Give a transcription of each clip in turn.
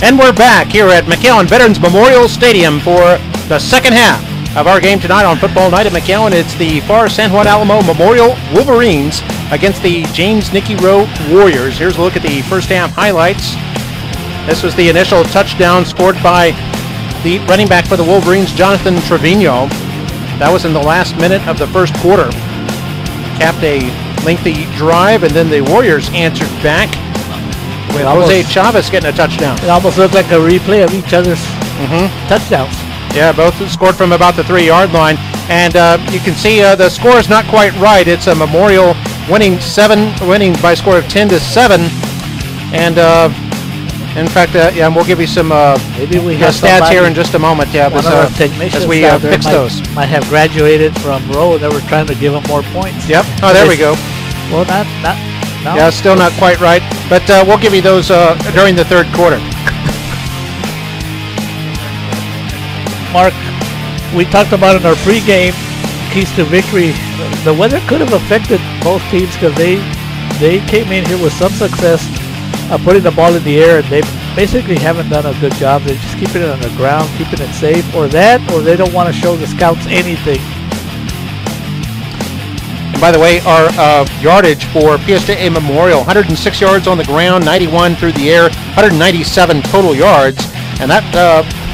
And we're back here at McAllen Veterans Memorial Stadium for the second half of our game tonight on Football Night at McAllen. It's the FAR San Juan Alamo Memorial Wolverines against the James Nicky Rowe Warriors. Here's a look at the first half highlights. This was the initial touchdown scored by the running back for the Wolverines, Jonathan Trevino. That was in the last minute of the first quarter. Capped a lengthy drive, and then the Warriors answered back with Jose Chavez getting a touchdown. It almost looked like a replay of each other's touchdowns. Yeah, both scored from about the 3-yard line. And you can see the score is not quite right. It's a Memorial winning by a score of 10-7. And in fact, yeah, we'll give you some maybe we have stats here in just a moment. Yeah, as we fix those. Might have graduated from Rowe. They were trying to give them more points. Yep. Oh, there we go. Well, no. Yeah, still not quite right. But we'll give you those during the third quarter. Mark, we talked about in our pregame keys to victory. The weather could have affected both teams because they came in here with some success putting the ball in the air, and they basically haven't done a good job. They're just keeping it on the ground, keeping it safe, or they don't want to show the scouts anything. And by the way, our yardage for PSJA Memorial, 106 yards on the ground, 91 through the air, 197 total yards, and that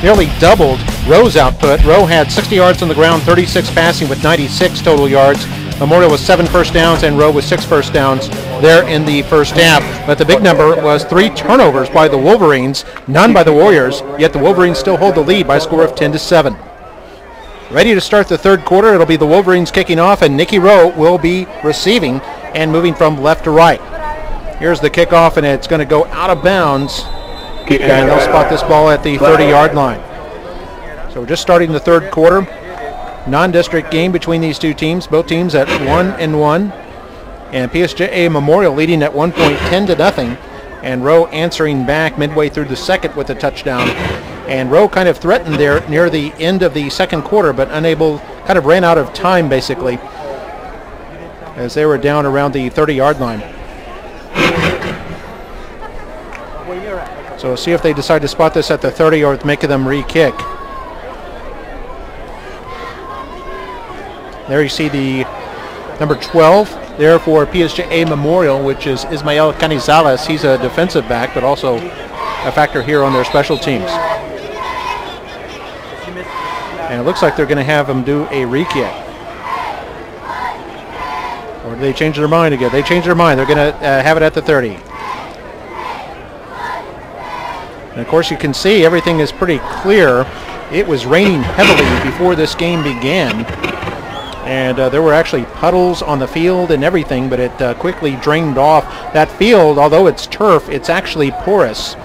nearly doubled Rowe's output. Rowe had 60 yards on the ground, 36 passing with 96 total yards. Memorial was 7 first downs, and Rowe was 6 first downs there in the first half. But the big number was 3 turnovers by the Wolverines, none by the Warriors, yet the Wolverines still hold the lead by a score of 10-7. Ready to start the third quarter. It'll be the Wolverines kicking off, and Nicky Rowe will be receiving and moving from left to right. Here's the kickoff, and it's going to go out of bounds, and they'll spot this ball at the 30-yard line. So we're just starting the third quarter. Non-district game between these two teams, both teams at 1-1, and PSJA Memorial leading at 1 point, 10-0, and Rowe answering back midway through the second with a touchdown. And Rowe kind of threatened there near the end of the second quarter, but unable, kind of ran out of time basically, as they were down around the 30-yard line. So we'll see if they decide to spot this at the 30 or make them re-kick. There you see the number 12 there for PSJA Memorial, which is Ismael Canizales. He's a defensive back, but also a factor here on their special teams. And it looks like they're going to have him do a re-kick. Or do they change their mind again? They changed their mind. They're going to have it at the 30. And of course you can see everything is pretty clear. It was raining heavily before this game began. And there were actually puddles on the field and everything, but it quickly drained off. That field, although it's turf, it's actually porous.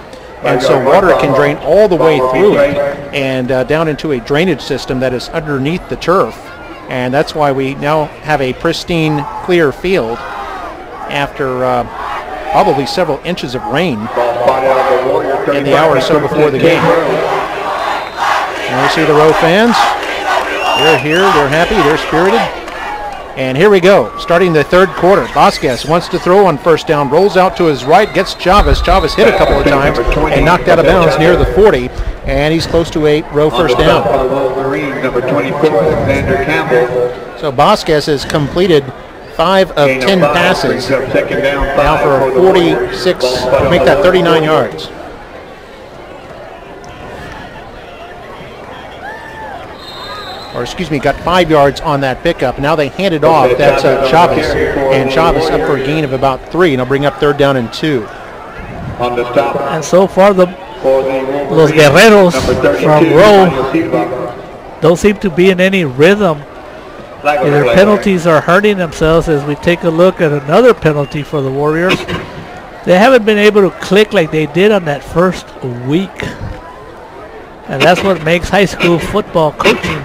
And so water can drain all the way through it and down into a drainage system that is underneath the turf. And that's why we now have a pristine, clear field after probably several inches of rain in the hour or so before the game. And we see the Rowe fans. They're here, they're happy, they're spirited. And here we go, starting the third quarter. Vasquez wants to throw on first down, rolls out to his right, gets Chavez. Chavez hit a couple of times and knocked out of bounds near the 40, and he's close to a Rowe first down. So Vasquez has completed 5 of 10 passes, now for 46, to make that 39 yards. Or excuse me, got 5 yards on that pickup. Now they hand it off. That's Chavez. And Chavez up for a gain of about 3, and he'll bring up 3rd down and 2. And so far, Los Guerreros from Rowe don't seem to be in any rhythm. Their penalties are hurting themselves as we take a look at another penalty for the Warriors. They haven't been able to click like they did on that first week. And that's what makes high school football coaching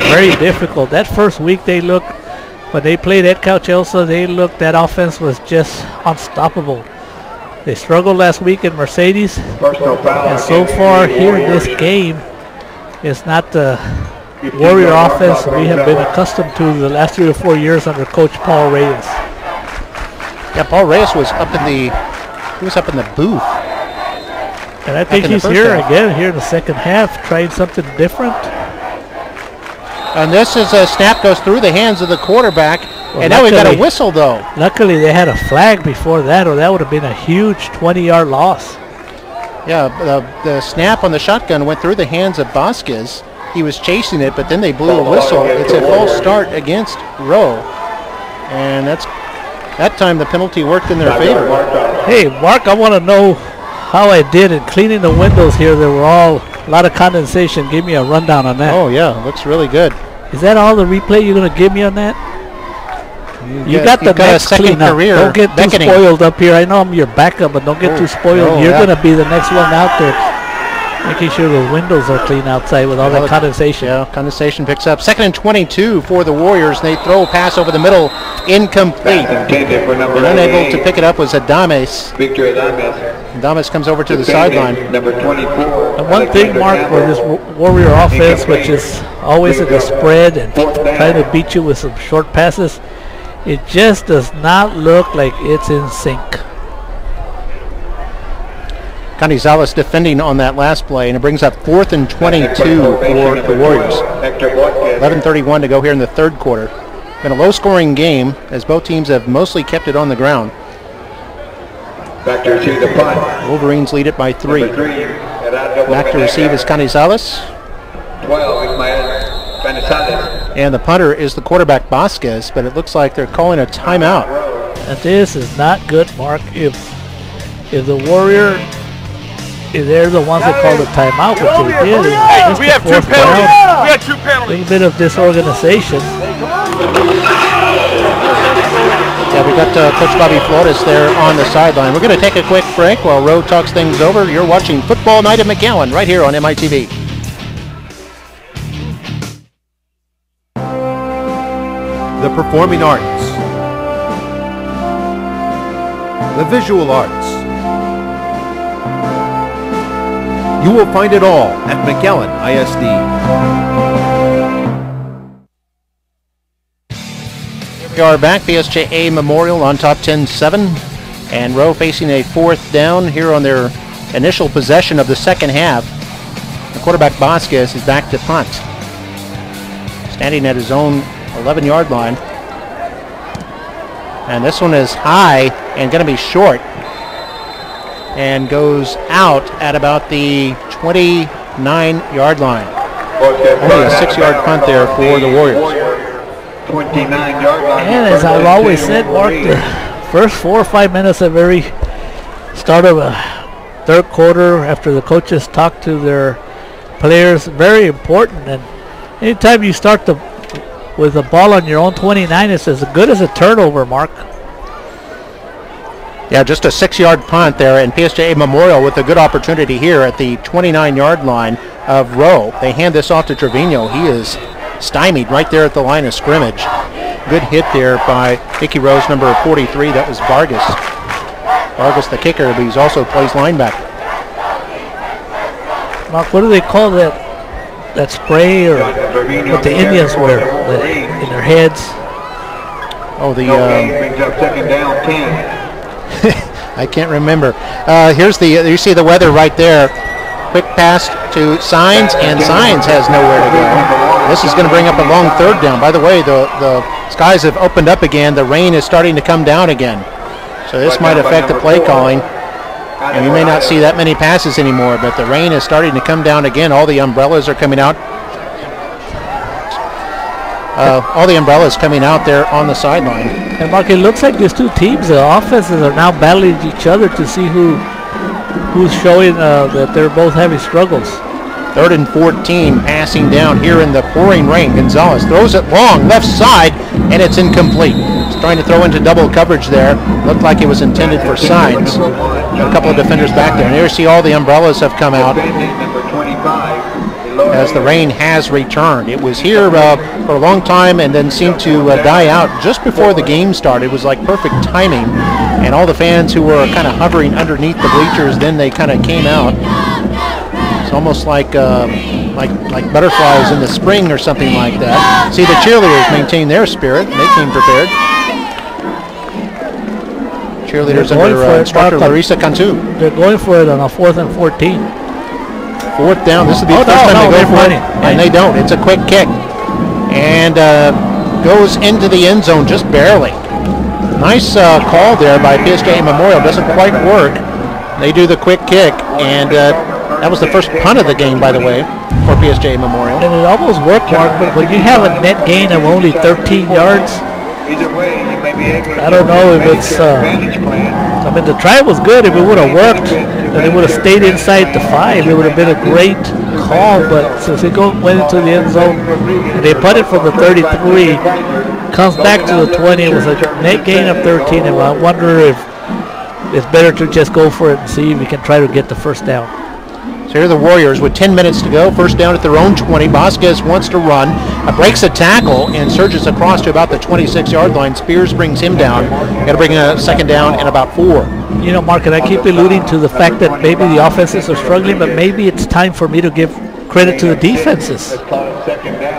very difficult. That first week when they played at Cauchelsa, that offense was just unstoppable. They struggled last week in Mercedes, and so far here in this game, it's not the Warrior offense we have been accustomed to the last 3 or 4 years under Coach Paul Reyes. Yeah, Paul Reyes was up in the booth And I think he's here again here in the second half, trying something different. And this is a snap goes through the hands of the quarterback. Well, and now we got a whistle, though. Luckily, they had a flag before that, or that would have been a huge 20-yard loss. Yeah, the snap on the shotgun went through the hands of Vasquez. He was chasing it, but then they blew a whistle. It's a false start against Rowe. And that time the penalty worked in their favor. Hey, Mark, I want to know how I did in cleaning the windows here. There were a lot of condensation. Give me a rundown on that. Oh, yeah, looks really good. Is that all the replay you're going to give me on that? You got the next cleanup. Don't get too spoiled up here. I know I'm your backup, but don't get too spoiled. You're going to be the next one out there, making sure the windows are clean outside with all that condensation. Yeah, condensation picks up. 2nd and 22 for the Warriors. They throw a pass over the middle, incomplete. And unable to pick it up was Adames. Victor Adames. Adames comes over to the sideline. Number 24. And one thing, Mark, for this Warrior offense, which is always in the spread and trying to beat you with some short passes, it just does not look like it's in sync. Canizales defending on that last play, and it brings up 4th and 22 for the Warriors. 11:31 to go here in the third quarter. Been a low-scoring game as both teams have mostly kept it on the ground. Back to receive the punt. Wolverines lead it by 3. Back to receive is Canizales. 12 is Canizales. And the punter is the quarterback Vasquez, but it looks like they're calling a timeout. And this is not good, Mark. If the Warrior, if they're the ones that call the timeout, which they did, we have 2 penalties. We have 2 penalties. A little bit of disorganization. Yeah, we got Coach Bobby Flores there on the sideline. We're going to take a quick break while Rowe talks things over. You're watching Football Night at McAllen right here on MITV. The performing arts, the visual arts. You will find it all at McAllen ISD. Here we are back, PSJA Memorial on top 10-7, and Rowe facing a 4th down here on their initial possession of the second half. The quarterback Vasquez is back to punt, standing at his own 11-yard line. And this one is high and going to be short and goes out at about the 29-yard line. Only a 6-yard punt there for the Warriors. 29-yard line. And as I've always said, Mark, the first 4 or 5 minutes of every start of a third quarter after the coaches talk to their players, very important. And anytime you start with the ball on your own 29, it's as good as a turnover, Mark. Yeah, just a 6-yard punt there, and PSJA Memorial with a good opportunity here at the 29-yard line of Rowe. They hand this off to Trevino. He is stymied right there at the line of scrimmage. Good hit there by Hickey Rose, number 43. That was Vargas. Vargas, the kicker, but he also plays linebacker. Mark, what do they call that spray or what the Indians wear in their heads? Oh, the brings up 2nd down 10. I can't remember. Here's you see the weather right there. Quick pass to Signs, and Signs has nowhere to go. This is going to bring up a long 3rd down. By the way, the skies have opened up again. The rain is starting to come down again. So this might affect the play calling. And you may not see that many passes anymore, but the rain is starting to come down again. All the umbrellas are coming out. All the umbrellas coming out there on the sideline. And Mark, it looks like these two teams, the offenses are now battling each other to see who's showing that they're both having struggles. 3rd and 14, passing down here in the pouring rain. Gonzalez throws it long, left side, and it's incomplete. He's trying to throw into double coverage there. Looked like it was intended for Signs. A couple of defenders back there. And there you see all the umbrellas have come out as the rain has returned. It was here for a long time and then seemed to die out just before the game started. It was like perfect timing. And all the fans who were kind of hovering underneath the bleachers, then they kind of came out. It's almost like butterflies in the spring or something like that. See, the cheerleaders maintain their spirit. They came prepared. Cheerleaders under instructor Larissa Cantu. They're going for it on a 4th and 14. 4th down. This will be the first time they go for it, and they don't. It's a quick kick. And goes into the end zone just barely. Nice call there by PSJA Memorial. Doesn't quite work. They do the quick kick, and that was the first punt of the game, by the way, for PSJA Memorial. And it almost worked, Mark, but when you have a net gain of only 13 yards, I don't know if it's, I mean, the try was good. If it would have worked and it would have stayed inside the 5, it would have been a great call. But since it went into the end zone and they punted from the 33, comes back to the 20, it was a net gain of 13. And I wonder if it's better to just go for it and see if we can try to get the first down. So here are the Warriors with 10 minutes to go. First down at their own 20. Vasquez wants to run, breaks a tackle, and surges across to about the 26-yard line. Spears brings him down. Got to bring a second down and about 4. You know, Mark, and I keep alluding to the fact that maybe the offenses are struggling, but maybe it's time for me to give credit to the defenses.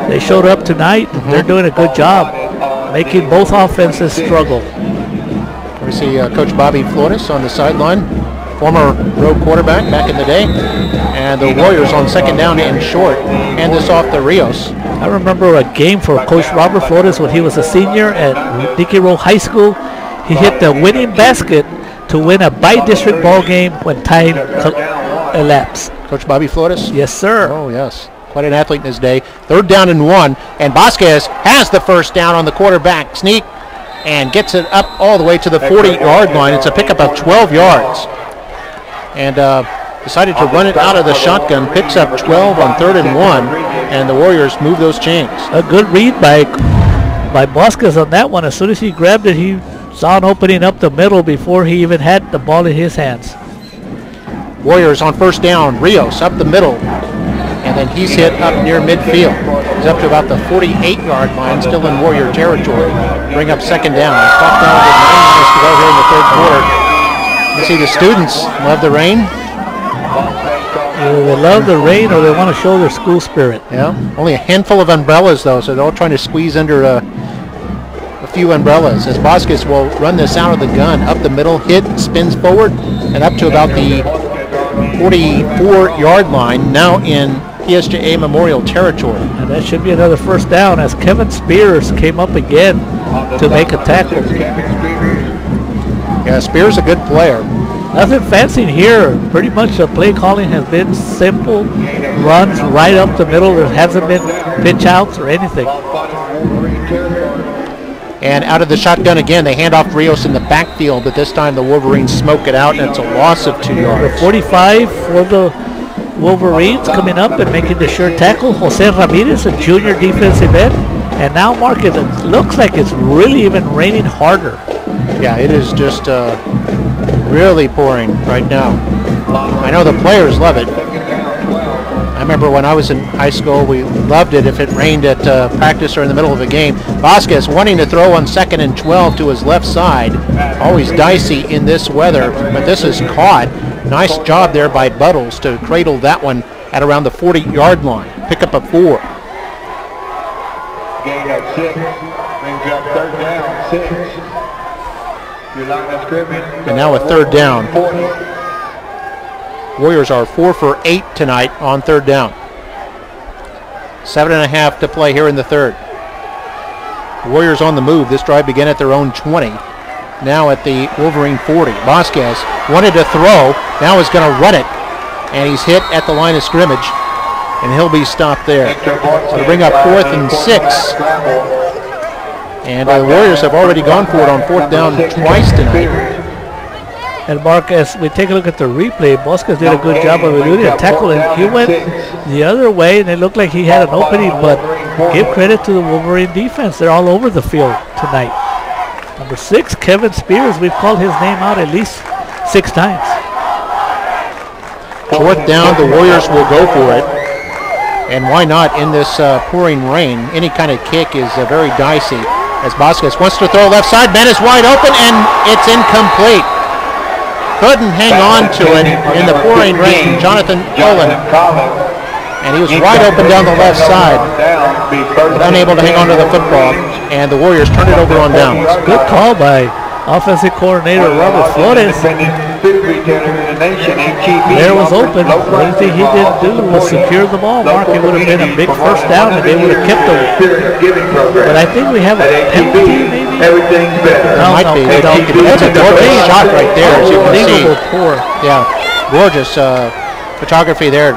They showed up tonight. They're doing a good job making both offenses struggle. We see Coach Bobby Flores on the sideline. Former road quarterback back in the day. And the Warriors on second down and short. Hand this off to Rios. I remember a game for Coach Robert Flores when he was a senior at Dickey Road High School. He hit the winning basket to win a by-district ball game when time elapsed. Coach Bobby Flores? Yes, sir. Oh, yes. Quite an athlete in his day. 3rd down and 1. And Vasquez has the first down on the quarterback sneak and gets it up all the way to the 40-yard line. It's a pickup of 12 yards. And decided to run it out of the shotgun, picks up 12 on 3rd and 1, and the Warriors move those chains. A good read by Vasquez on that one. As soon as he grabbed it, he saw an opening up the middle before he even had the ball in his hands. Warriors on first down. Rios up the middle, and then he's hit up near midfield. He's up to about the 48-yard line, still in Warrior territory. Bring up second down. Clock down with 9 minutes to go here in the 3rd quarter. You see the students love the rain. Either they love the rain or they want to show their school spirit. Yeah, only a handful of umbrellas though, so they're all trying to squeeze under a few umbrellas. As Vasquez will run this out of the gun, up the middle, hit, spins forward, and up to about the 44-yard line, now in PSJA Memorial territory. And that should be another first down as Kevin Spears came up again to make a tackle. Yeah, Spears a good player. Nothing fancy here. Pretty much the play calling has been simple. Runs right up the middle. There hasn't been pitch outs or anything. And out of the shotgun again, they hand off Rios in the backfield, but this time the Wolverines smoke it out, and it's a loss of 2 yards. The 45 for the Wolverines coming up and making the sure tackle. Jose Ramirez, a junior defensive end. And now, Mark, it looks like it's really even raining harder. Yeah, it is just really pouring right now. I know the players love it. I remember when I was in high school, we loved it if it rained at practice or in the middle of a game. Vasquez wanting to throw on 2nd and 12 to his left side. Always dicey in this weather, but this is caught. Nice job there by Buttles to cradle that one at around the 40-yard line. Pick up a 4. Gain of 6. Brings up 3rd down, 6. Your line of scrimmage. And now a 3rd down. Warriors are 4 for 8 tonight on 3rd down. 7.5 to play here in the 3rd. Warriors on the move. This drive began at their own 20. Now at the Wolverine 40. Vasquez wanted to throw. Now is going to run it. And he's hit at the line of scrimmage. And he'll be stopped there. So to bring up 4th and 6. And the Warriors have already gone for it on 4th down twice tonight. And Mark, as we take a look at the replay, Vasquez did a good job of eluding a tackle, and he went the other way, and it looked like he had an opening, but give credit to the Wolverine defense. They're all over the field tonight. Number 6, Kevin Spears, we've called his name out at least 6 times. 4th down, the Warriors will go for it. And why not in this pouring rain? Any kind of kick is very dicey. As Vasquez wants to throw left side, man is wide open, and it's incomplete. Couldn't hang on to it in the pouring rain. Jonathan Cullen, and he was wide open down the left side, but unable to hang on to the football, and the Warriors turned it over on downs. Good call by Offensive coordinator Robert Flores. There was open. The only thing he didn't do was secure the ball. Mark, it would have been a big first down and they would have kept it. But I think we have a penalty maybe? Everything's better. It might be. That's a gorgeous shot right there, as you can see. Yeah, gorgeous photography there.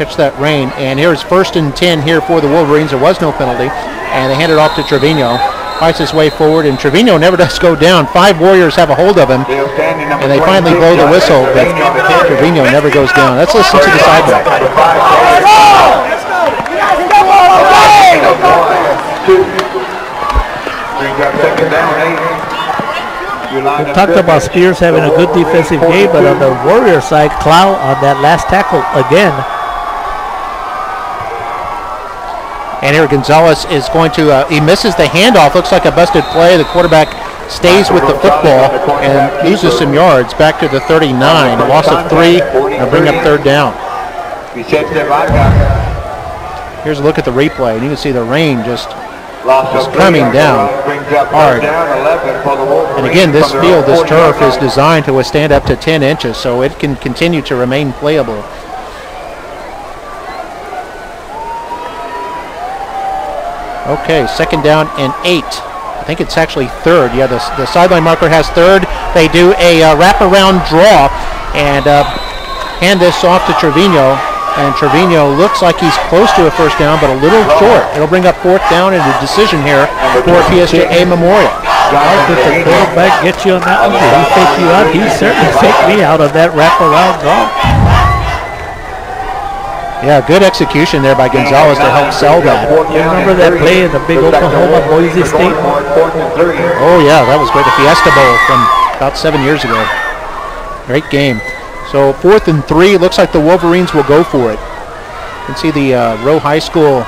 Catch that rain. And here's 1st and 10 here for the Wolverines. There was no penalty. And they hand it off to Trevino. Fights his way forward, and Trevino never does go down. 5 Warriors have a hold of him, and they finally blow the whistle, but Trevino never goes down. Let's listen to the sideline. We talked about Spears having a good defensive game, but on the Warrior side, Clow on that last tackle again. And here Gonzalez is going to, he misses the handoff. Looks like a busted play. The quarterback stays with the football and loses some yards back to the 39. A loss of 3 and bring up 3rd down. Here's a look at the replay, and you can see the rain just coming down hard. And again, this field, this turf is designed to withstand up to 10 inches, so it can continue to remain playable. Okay, 2nd down and 8. I think it's actually 3rd. Yeah, the sideline marker has 3rd. They do a wraparound draw and hand this off to Trevino. And Trevino looks like he's close to a first down, but a little short. It'll bring up 4th down and a decision here for PSJA Memorial. How did the quarterback get you on that one? Did he fake you out? He certainly faked me out of that wraparound draw. Yeah, good execution there by Gonzalez to help sell that. You remember that play in the big Oklahoma Boise State? Oh yeah, that was great. The Fiesta Bowl from about 7 years ago. Great game. So 4th and 3. Looks like the Wolverines will go for it. You can see the Rowe High School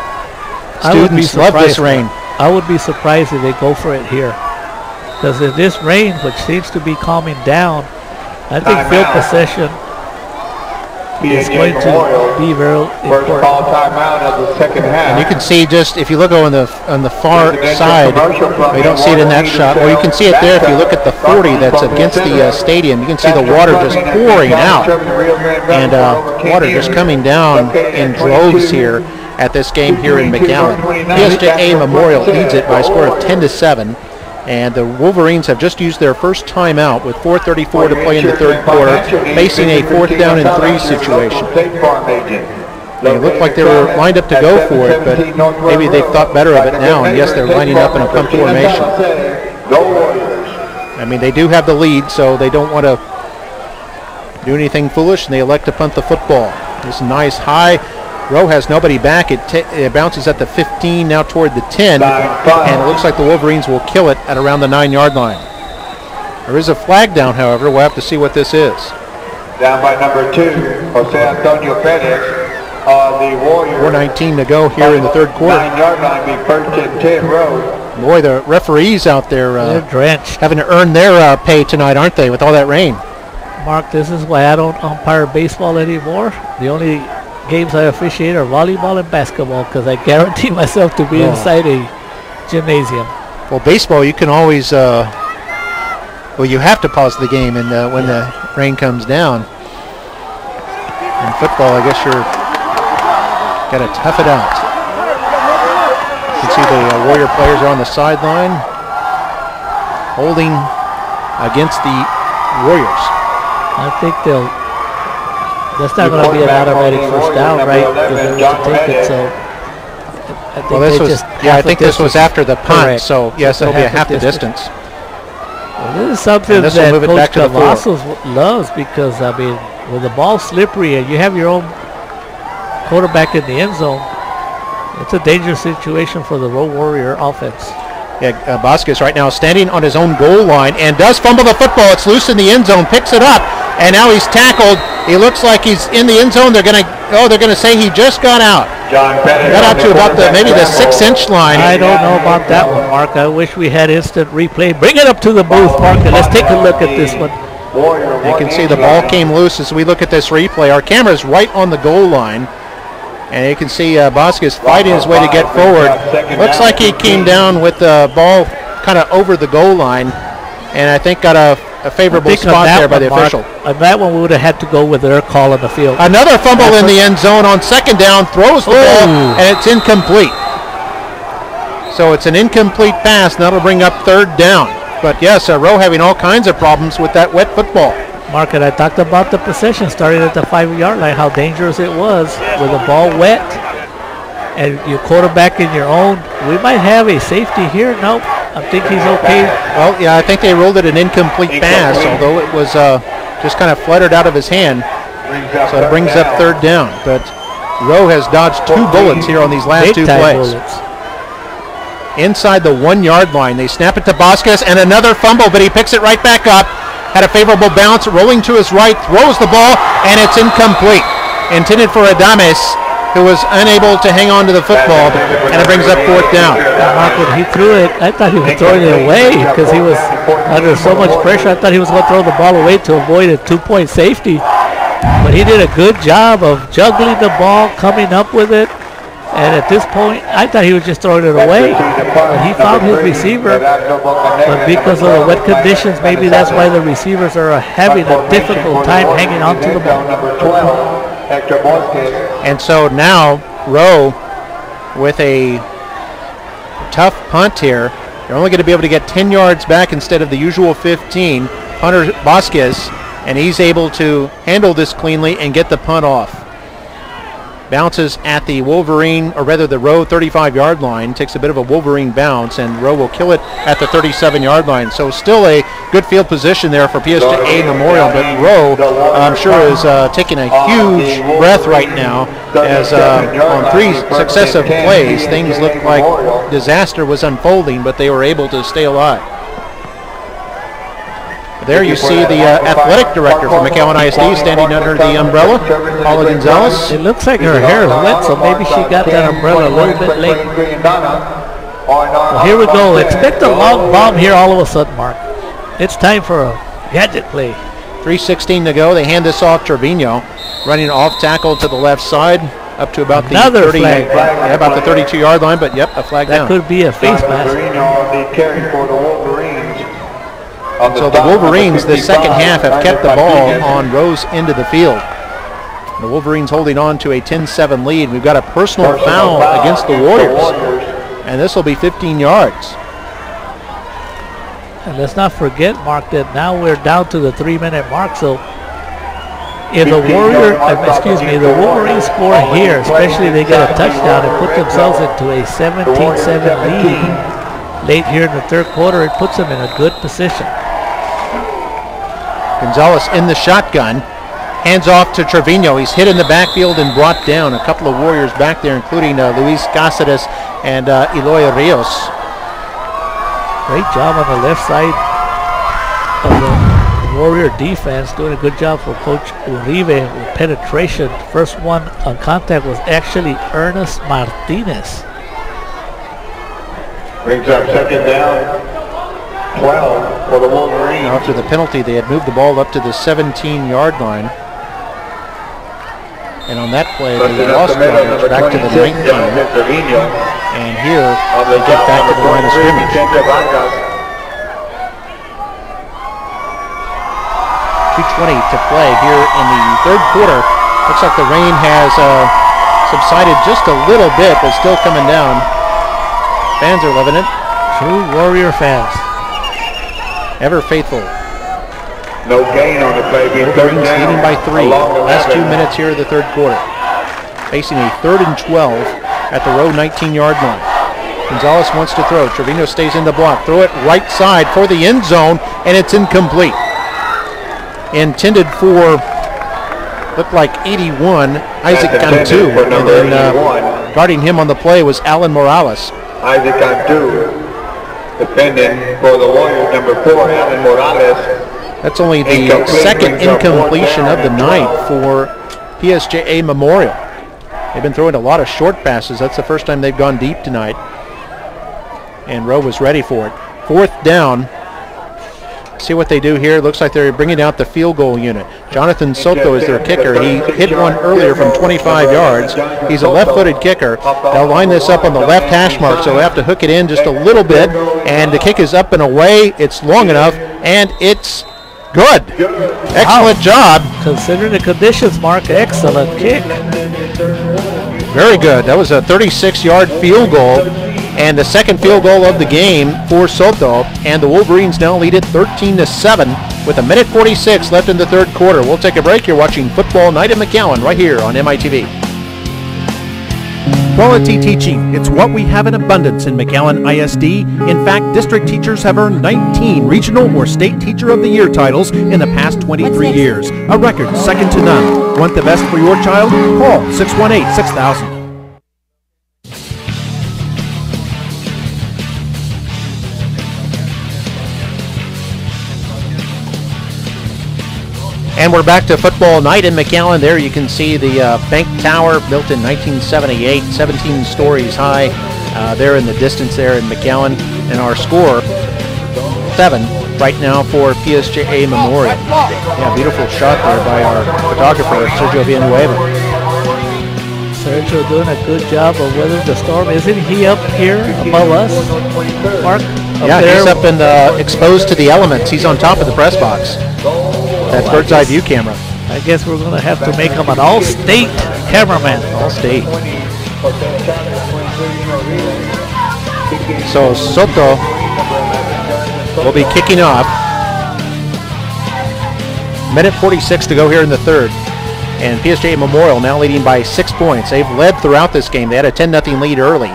students love this rain. I would be surprised if they go for it here. Because if this rain, which seems to be calming down, I think field possession is going to be very important. And you can see just, if you look on the far side, you don't see it in that shot, or you can see it there if you look at the 40 that's against the stadium. You can see the water just pouring out, and water just coming down in droves here at this game here in McAllen. PSJA Memorial leads it by a score of 10-7. And the Wolverines have just used their first timeout with 4:34 to play in the 3rd quarter, facing a 4th down and 3 situation. They looked like they were lined up to go for it, but maybe they've thought better of it now, and yes, they're lining up in a pump formation. I mean, they do have the lead, so they don't want to do anything foolish, and they elect to punt the football. This nice high. Rowe has nobody back. It bounces at the 15, now toward the 10, and it looks like the Wolverines will kill it at around the 9-yard line. There is a flag down, however. We'll have to see what this is. Down by number 2, Jose Antonio Perez. The Warriors. 4:19 to go here in the 3rd quarter. 9-yard line, be 1st and 10 Rowe. Boy, the referees out there they're drenched, having to earn their pay tonight, aren't they, with all that rain? Mark, this is why I don't umpire baseball anymore. The only games I officiate are volleyball and basketball because I guarantee myself to be inside a gymnasium. Well, baseball, you can always, well, you have to pause the game and when the rain comes down. In football, I guess you're got to tough it out. You can see the Warrior players are on the sideline holding against the Warriors. I think that's not going to be an automatic first down, right? I think this was after the punt, correct. So yes, it'll be a half the distance. Well, this is something that Coach Cavazos loves because, I mean, with the ball slippery and you have your own quarterback in the end zone, it's a dangerous situation for the Rowe Warrior offense. Yeah, Vasquez right now standing on his own goal line and does fumble the football. It's loose in the end zone, picks it up, and now he's tackled. He looks like he's in the end zone. They're gonna say he just got out. Got out to about maybe the 6-inch line. I don't know about that one, Mark. I wish we had instant replay. Bring it up to the booth, Mark, and let's take a look at this one. You can see the ball came loose as we look at this replay. Our camera's right on the goal line. And you can see Vasquez fighting his way to get forward. Looks like he came down with the ball kind of over the goal line. and I think got a favorable spot there by the official. On that one, we would have had to go with their call on the field. Another fumble in the end zone on second down, throws the ball, and it's incomplete. So it's an incomplete pass, and that'll bring up third down. But yes, Rowe having all kinds of problems with that wet football. Mark, and I talked about the possession starting at the 5-yard line, how dangerous it was with the ball wet. And you quarterback in your own. We might have a safety here. Nope. I think he's okay. Well, yeah, I think they ruled it an incomplete pass, although it was just kind of fluttered out of his hand. So it brings up third down. But Rowe has dodged 2 bullets here on these last 2 plays. Bullets. Inside the 1-yard line, they snap it to Vasquez, and another fumble, but he picks it right back up. Had a favorable bounce, rolling to his right, throws the ball, and it's incomplete. Intended for Adames, who was unable to hang on to the football, and it brings up fourth down. Mark, when he threw it, I thought he was throwing it away because he was under so much pressure. I thought he was going to throw the ball away to avoid a 2-point safety. But he did a good job of juggling the ball, coming up with it. And at this point, I thought he was just throwing it away. But he found his receiver. But because of the wet conditions, maybe that's why the receivers are having a difficult time hanging on to the ball. And so now Rowe with a tough punt here. They're only going to be able to get 10 yards back instead of the usual 15. Hunter Vasquez, and he's able to handle this cleanly and get the punt off. Bounces at the Wolverine, or rather the Rowe 35-yard line, takes a bit of a Wolverine bounce, and Rowe will kill it at the 37-yard line. So still a good field position there for PSA Memorial, but Rowe, I'm sure, is taking a huge breath right now as on 3 successive plays, things looked like disaster was unfolding, but they were able to stay alive. There you see the athletic director for McAllen ISD standing under the umbrella, Paula Gonzalez. It looks like her hair is wet, so maybe she got that umbrella a little bit late. Well, here we go. Expect a long bomb here all of a sudden, Mark. It's time for a gadget play. 3:16 to go. They hand this off. Trevino running off tackle to the left side up to about Another the 30, flag. Yeah, about the 32-yard line, but yep, a flag that down. Could be a face mask. So the Wolverines, the second half, have kept the ball on Rowe's end of the field. The Wolverines holding on to a 10-7 lead. We've got a personal foul against the Warriors, and this will be 15 yards. And let's not forget, Mark, that now we're down to the 3-minute mark. So if the the Wolverines score here, especially if they get a touchdown and put themselves into a 17-7 lead late here in the third quarter, it puts them in a good position. Gonzalez in the shotgun, hands off to Trevino. He's hit in the backfield and brought down. A couple of Warriors back there, including Luis Cáceres and Eloy Rios. Great job on the left side of the Warrior defense, doing a good job for Coach Uribe with penetration. First one on contact was actually Ernest Martinez. Brings up second down, 12 for the Wolverines. After the penalty, they had moved the ball up to the 17-yard line. And on that play, they lost coverage back to the 19. And here, they get back to the line of scrimmage. 2:20 to play here in the third quarter. Looks like the rain has subsided just a little bit, but still coming down. Fans are loving it. True Warrior fans. Ever faithful. No gain on the play. Wolverines leading by 3. Last 2 minutes here of the third quarter. Facing a 3rd and 12 at the Rowe 19-yard line. Gonzalez wants to throw. Trevino stays in the block. Throw it right side for the end zone, and it's incomplete. Intended for, looked like 81, Isaac Cantu. And then guarding him on the play was Alan Morales. Isaac Cantu, defending for the Warriors, number 4, Alan Morales. That's only the second incompletion of the night for PSJA Memorial. They've been throwing a lot of short passes. That's the first time they've gone deep tonight. And Rowe was ready for it. 4th down. See what they do here. Looks like they're bringing out the field goal unit. Jonathan Soto is their kicker. He hit one earlier from 25 yards. He's a left-footed kicker. They'll line this up on the left hash mark, so they have to hook it in just a little bit. And the kick is up and away. It's long enough, and it's good. Excellent job. Considering the conditions, Mark, excellent kick. Very good. That was a 36-yard field goal, and the second field goal of the game for Soto. And the Wolverines now lead it 13-7 with 1:46 left in the third quarter. We'll take a break. You're watching Football Night at McAllen right here on MITV. Quality teaching. It's what we have in abundance in McAllen ISD. In fact, district teachers have earned 19 regional or state teacher of the year titles in the past 23 years. A record second to none. Want the best for your child? Call 618-6000. And we're back to Football Night in McAllen. There you can see the bank tower built in 1978, 17 stories high. There in the distance there in McAllen. And our score, 7 right now for PSJA Memorial. Yeah, beautiful shot there by our photographer, Sergio Villanueva. Sergio doing a good job of weathering the storm. Isn't he up here above us, Mark? Yeah, he's up in exposed to the elements. He's on top of the press box. That bird's eye view camera. I guess we're going to have to make him an all-state cameraman. All-state. So Soto will be kicking off. 1:46 to go here in the third. And PSJA Memorial now leading by 6 points. They've led throughout this game. They had a 10-0 lead early.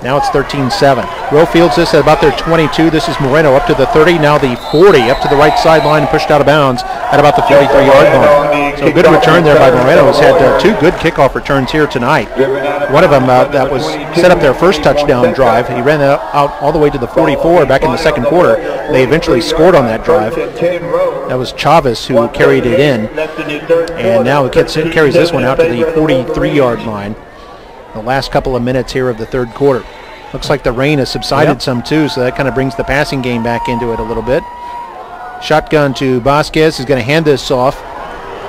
Now it's 13-7. Rowe fields this at about their 22. This is Moreno up to the 30. Now the 40 up to the right sideline and pushed out of bounds at about the 43-yard line. So good return there by Moreno. Has had 2 good kickoff returns here tonight. One of them that was set up their first touchdown drive. He ran that out all the way to the 44 back in the second quarter. They eventually scored on that drive. That was Chavez who carried it in. And now it carries this one out to the 43-yard line. The last couple of minutes here of the third quarter. Looks like the rain has subsided some too, so that kind of brings the passing game back into it a little bit. Shotgun to Vasquez. He's going to hand this off.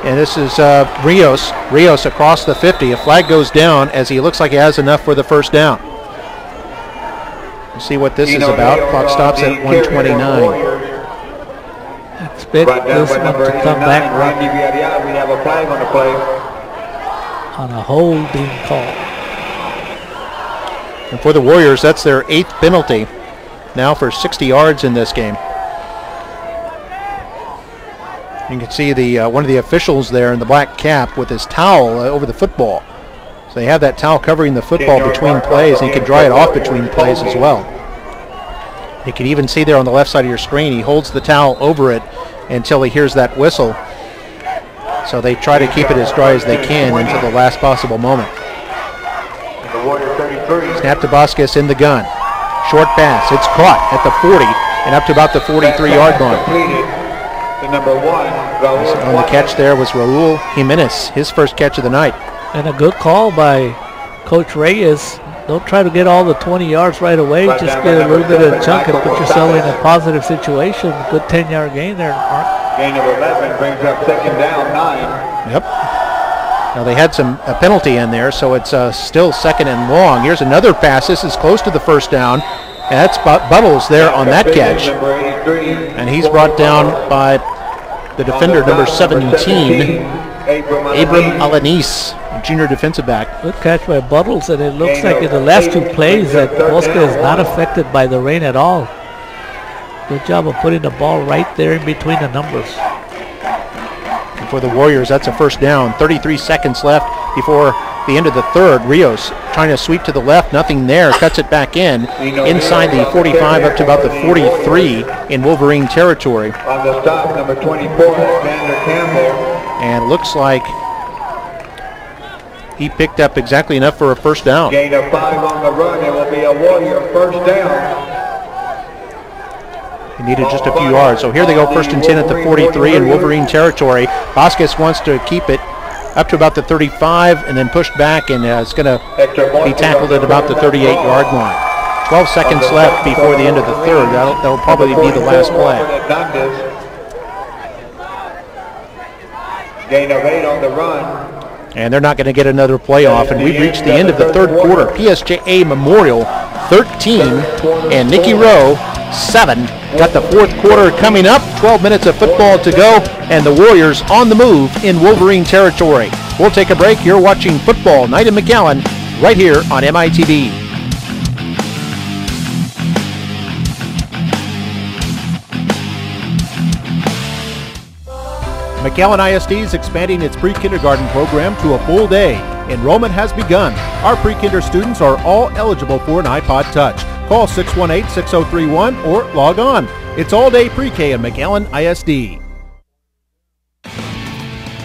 And this is Rios. Rios across the 50. A flag goes down as he looks like he has enough for the first down. We'll see what this is about. Clock stops at 1:29. Expect this one to come back We have a flag on the play. on a holding call. And for the Warriors, that's their 8th penalty now for 60 yards in this game. You can see the one of the officials there in the black cap with his towel over the football. So they have that towel covering the football between plays, and he can dry it off between plays as well. You can even see there on the left side of your screen, he holds the towel over it until he hears that whistle. So they try to keep it as dry as they can until the last possible moment. Snap to Vasquez in the gun. Short pass. It's caught at the 40 and up to about the 43-yard line. On the catch there was Raul Jimenez, his first catch of the night. And a good call by Coach Reyes. Don't try to get all the 20 yards right away. Just get a little bit of a chunk and put yourself in a positive situation. Good 10-yard gain there, Mark. Gain of 11 brings up second down, 9. Yep. Now they had a penalty in there, so it's still second and long. Here's another pass. This is close to the first down. And that's Buttles there on that catch. And he's brought down by the defender, number 17, Abram Alanis, junior defensive back. Good catch by Buttles, and it looks like in the last 2 plays that Bosca is not affected by the rain at all. Good job of putting the ball right there in between the numbers. For the Warriors, that's a first down. 33 seconds left before the end of the third. Rios trying to sweep to the left, nothing there, cuts it back inside the 45 up to about the 43 in Wolverine territory. On the stop, number 24, Vander Campbell. And it looks like he picked up exactly enough for a first down. Gain of 5 on the run. It will be a Warrior first down. He needed just a few yards. So here they go, first and 10 at the 43 in Wolverine territory. Vasquez wants to keep it up to about the 35 and then pushed back, and it's going to be tackled at about the 38-yard line. 12 seconds left before the end of the third. That'll probably be the last play. Gain of 8 on the run. And they're not going to get another playoff. And we've reached the end of the third quarter. PSJA Memorial 13 and Nicky Rowe 7. Got the fourth quarter coming up. 12 minutes of football to go. And the Warriors on the move in Wolverine territory. We'll take a break. You're watching Football Night in McAllen right here on MITV. McAllen ISD is expanding its pre-kindergarten program to a full day. Enrollment has begun. Our pre-kinder students are all eligible for an iPod Touch. Call 618-6031 or log on. It's all-day pre-K in McAllen ISD.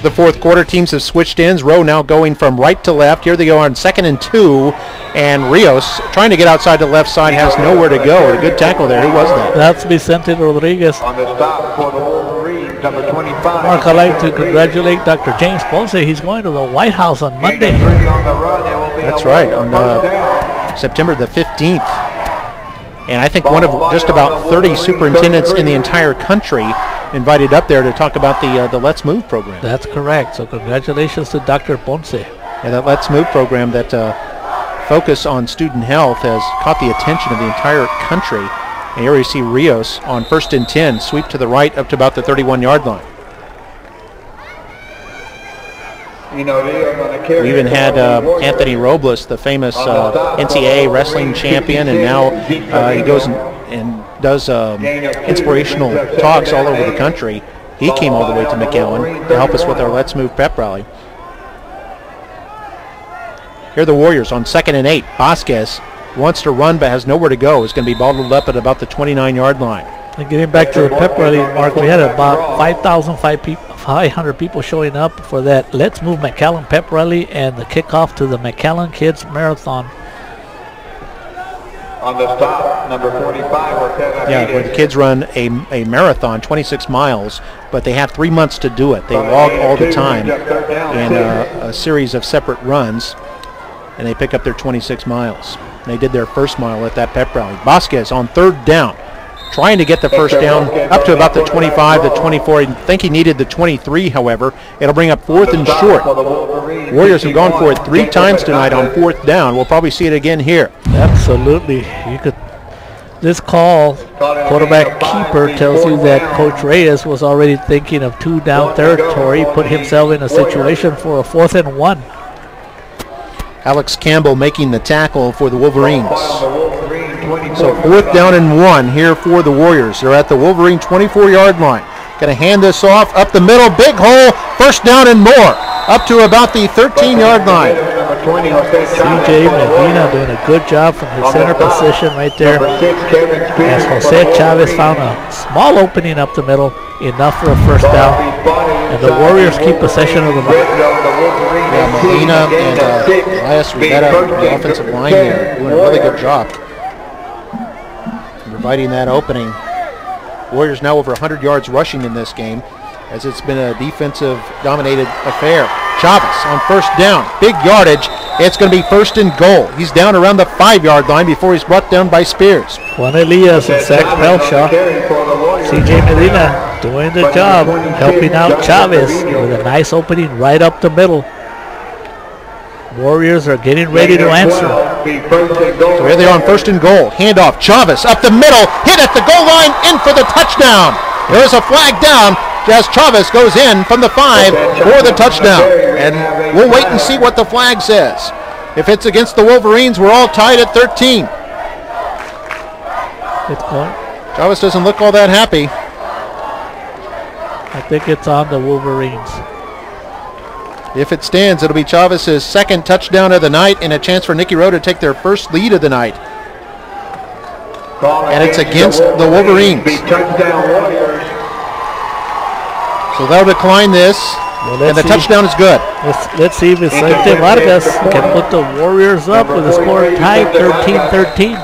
The fourth quarter, teams have switched ends. Rowe now going from right to left. Here they go on 2nd and 2. And Rios, trying to get outside the left side, has nowhere to go. A good tackle there. Who was that? That's Vicente Rodriguez. On the stop for the Wolverines, number 25. Mark, I'd like to congratulate Dr. James Ponce. He's going to the White House on Monday. That's right, on September the 15th. And I think one of just about 30 superintendents in the entire country invited up there to talk about the Let's Move program. That's correct. So congratulations to Dr. Ponce. And that Let's Move program, that focus on student health, has caught the attention of the entire country. And here we see Rios on 1st and 10, sweep to the right up to about the 31-yard line. We even had Anthony Robles, the famous NCAA wrestling champion, and now he goes and does inspirational talks all over the country. He came all the way to McAllen to help us with our Let's Move pep rally. Here are the Warriors on 2nd and 8. Vasquez wants to run but has nowhere to go. Is going to be bottled up at about the 29-yard line. And getting back to the pep rally, Mark, we had about 500 people showing up for that Let's Move McAllen pep rally and the kickoff to the McAllen Kids Marathon. On the stop, number 45. Yeah, where the kids run a marathon, 26 miles, but they have 3 months to do it. They log all the time in a series of separate runs, and they pick up their 26 miles. And they did their first mile at that pep rally. Vasquez on 3rd down, trying to get the first down up to about the 25, the 24. I think he needed the 23, however. It'll bring up 4th and short. Warriors have gone for it 3 times tonight on 4th down. We'll probably see it again here. Absolutely. This call, quarterback keeper, tells you that Coach Reyes was already thinking of 2-down territory, put himself in a situation for a 4th and 1. Alex Campbell making the tackle for the Wolverines. So 4th down and 1 here for the Warriors. They're at the Wolverine 24-yard line. Going to hand this off up the middle, big hole, 1st down and more, up to about the 13-yard line. CJ Medina doing a good job from his center position right there. As Jose Chavez found a small opening up the middle, enough for a 1st down. And the Warriors keep possession of the ball. Yeah, Medina and Elias Rivera, the offensive line there, doing a really good job providing that opening. Warriors now over 100 yards rushing in this game, as it's been a defensive-dominated affair. Chavez on 1st down, big yardage. It's going to be 1st and goal. He's down around the 5-yard line before he's brought down by Spears. Juan Elias and Zach Pelshaw. CJ Medina doing the job, helping out Chavez with a nice opening right up the middle. Warriors are getting ready to answer. So here they are on 1st and goal. Handoff, Chavez up the middle, hit at the goal line, in for the touchdown. There is a flag down as Chavez goes in from the 5 for the touchdown. And we'll wait and see what the flag says. If it's against the Wolverines, we're all tied at 13. It's going. Chavez doesn't look all that happy. I think it's on the Wolverines. If it stands, it'll be Chavez's 2nd touchdown of the night and a chance for Nicky Rowe to take their first lead of the night. And it's against the Wolverines. So they'll decline this, and the touchdown is good. Let's see if Vicente Vargas can put the Warriors up with a score tied 13-13.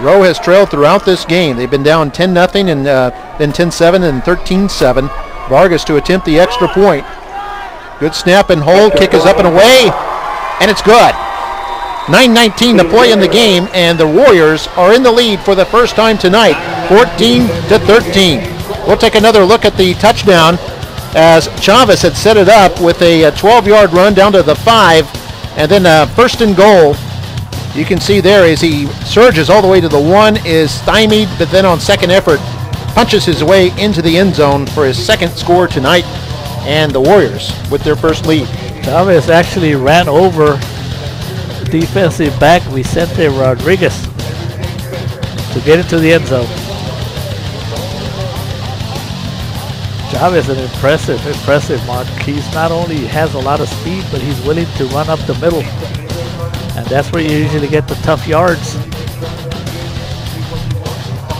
Rowe has trailed throughout this game. They've been down 10-0 and then 10-7 and 13-7. Vargas to attempt the extra point. Good snap and hold. Kick is up and away, and it's good. 9:19 to play in the game, and the Warriors are in the lead for the first time tonight, 14-13. We'll take another look at the touchdown as Chavez had set it up with a 12-yard run down to the 5, and then first and goal. You can see there as he surges all the way to the 1, is stymied, but then on second effort punches his way into the end zone for his second score tonight, and the Warriors with their first lead. Chavez actually ran over the defensive back Vicente Rodriguez to get into the end zone. Chavez is an impressive mark. He's not only has a lot of speed, but he's willing to run up the middle. And that's where you usually get the tough yards.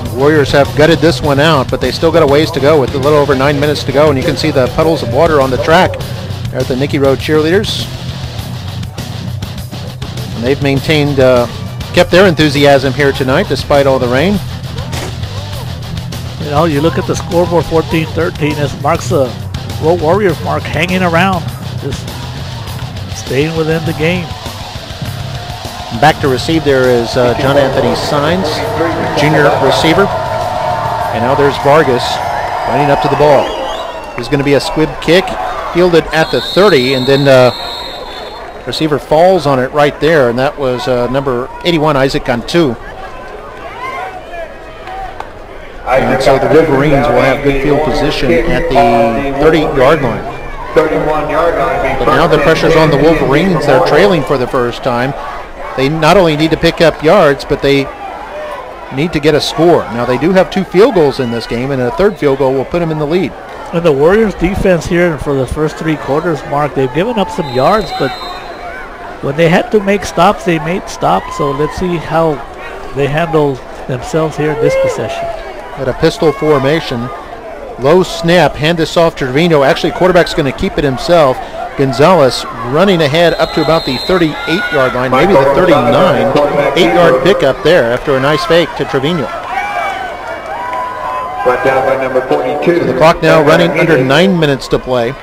The Warriors have gutted this one out, but they still got a ways to go with a little over 9 minutes to go. And you can see the puddles of water on the track there at the Nicky Road cheerleaders. And they've maintained, kept their enthusiasm here tonight despite all the rain. You know, you look at the scoreboard, 14-13. This marks the Warriors mark hanging around, just staying within the game. Back to receive there is John Anthony Sines, junior receiver. And now there's Vargas running up to the ball. There's going to be a squib kick, fielded at the 30, and then receiver falls on it right there, and that was number 81, Isaac Cantu. And so the Wolverines will have good field position at the 30-yard line. 31-yard line. But now the pressure's on the Wolverines. They're trailing for the first time. They not only need to pick up yards, but they need to get a score. Now they do have 2 field goals in this game, and a third field goal will put them in the lead. And the Warriors defense here for the first 3 quarters, Mark, they've given up some yards, but when they had to make stops, they made stops. So let's see how they handle themselves here in this possession. At a pistol formation, low snap, hand this off to Trevino. Actually, quarterback's going to keep it himself. Gonzalez running ahead up to about the 38-yard line, maybe the 39. 8-yard pickup there after a nice fake to Trevino. Brought down by number 42. So the clock now running under 9 minutes to play.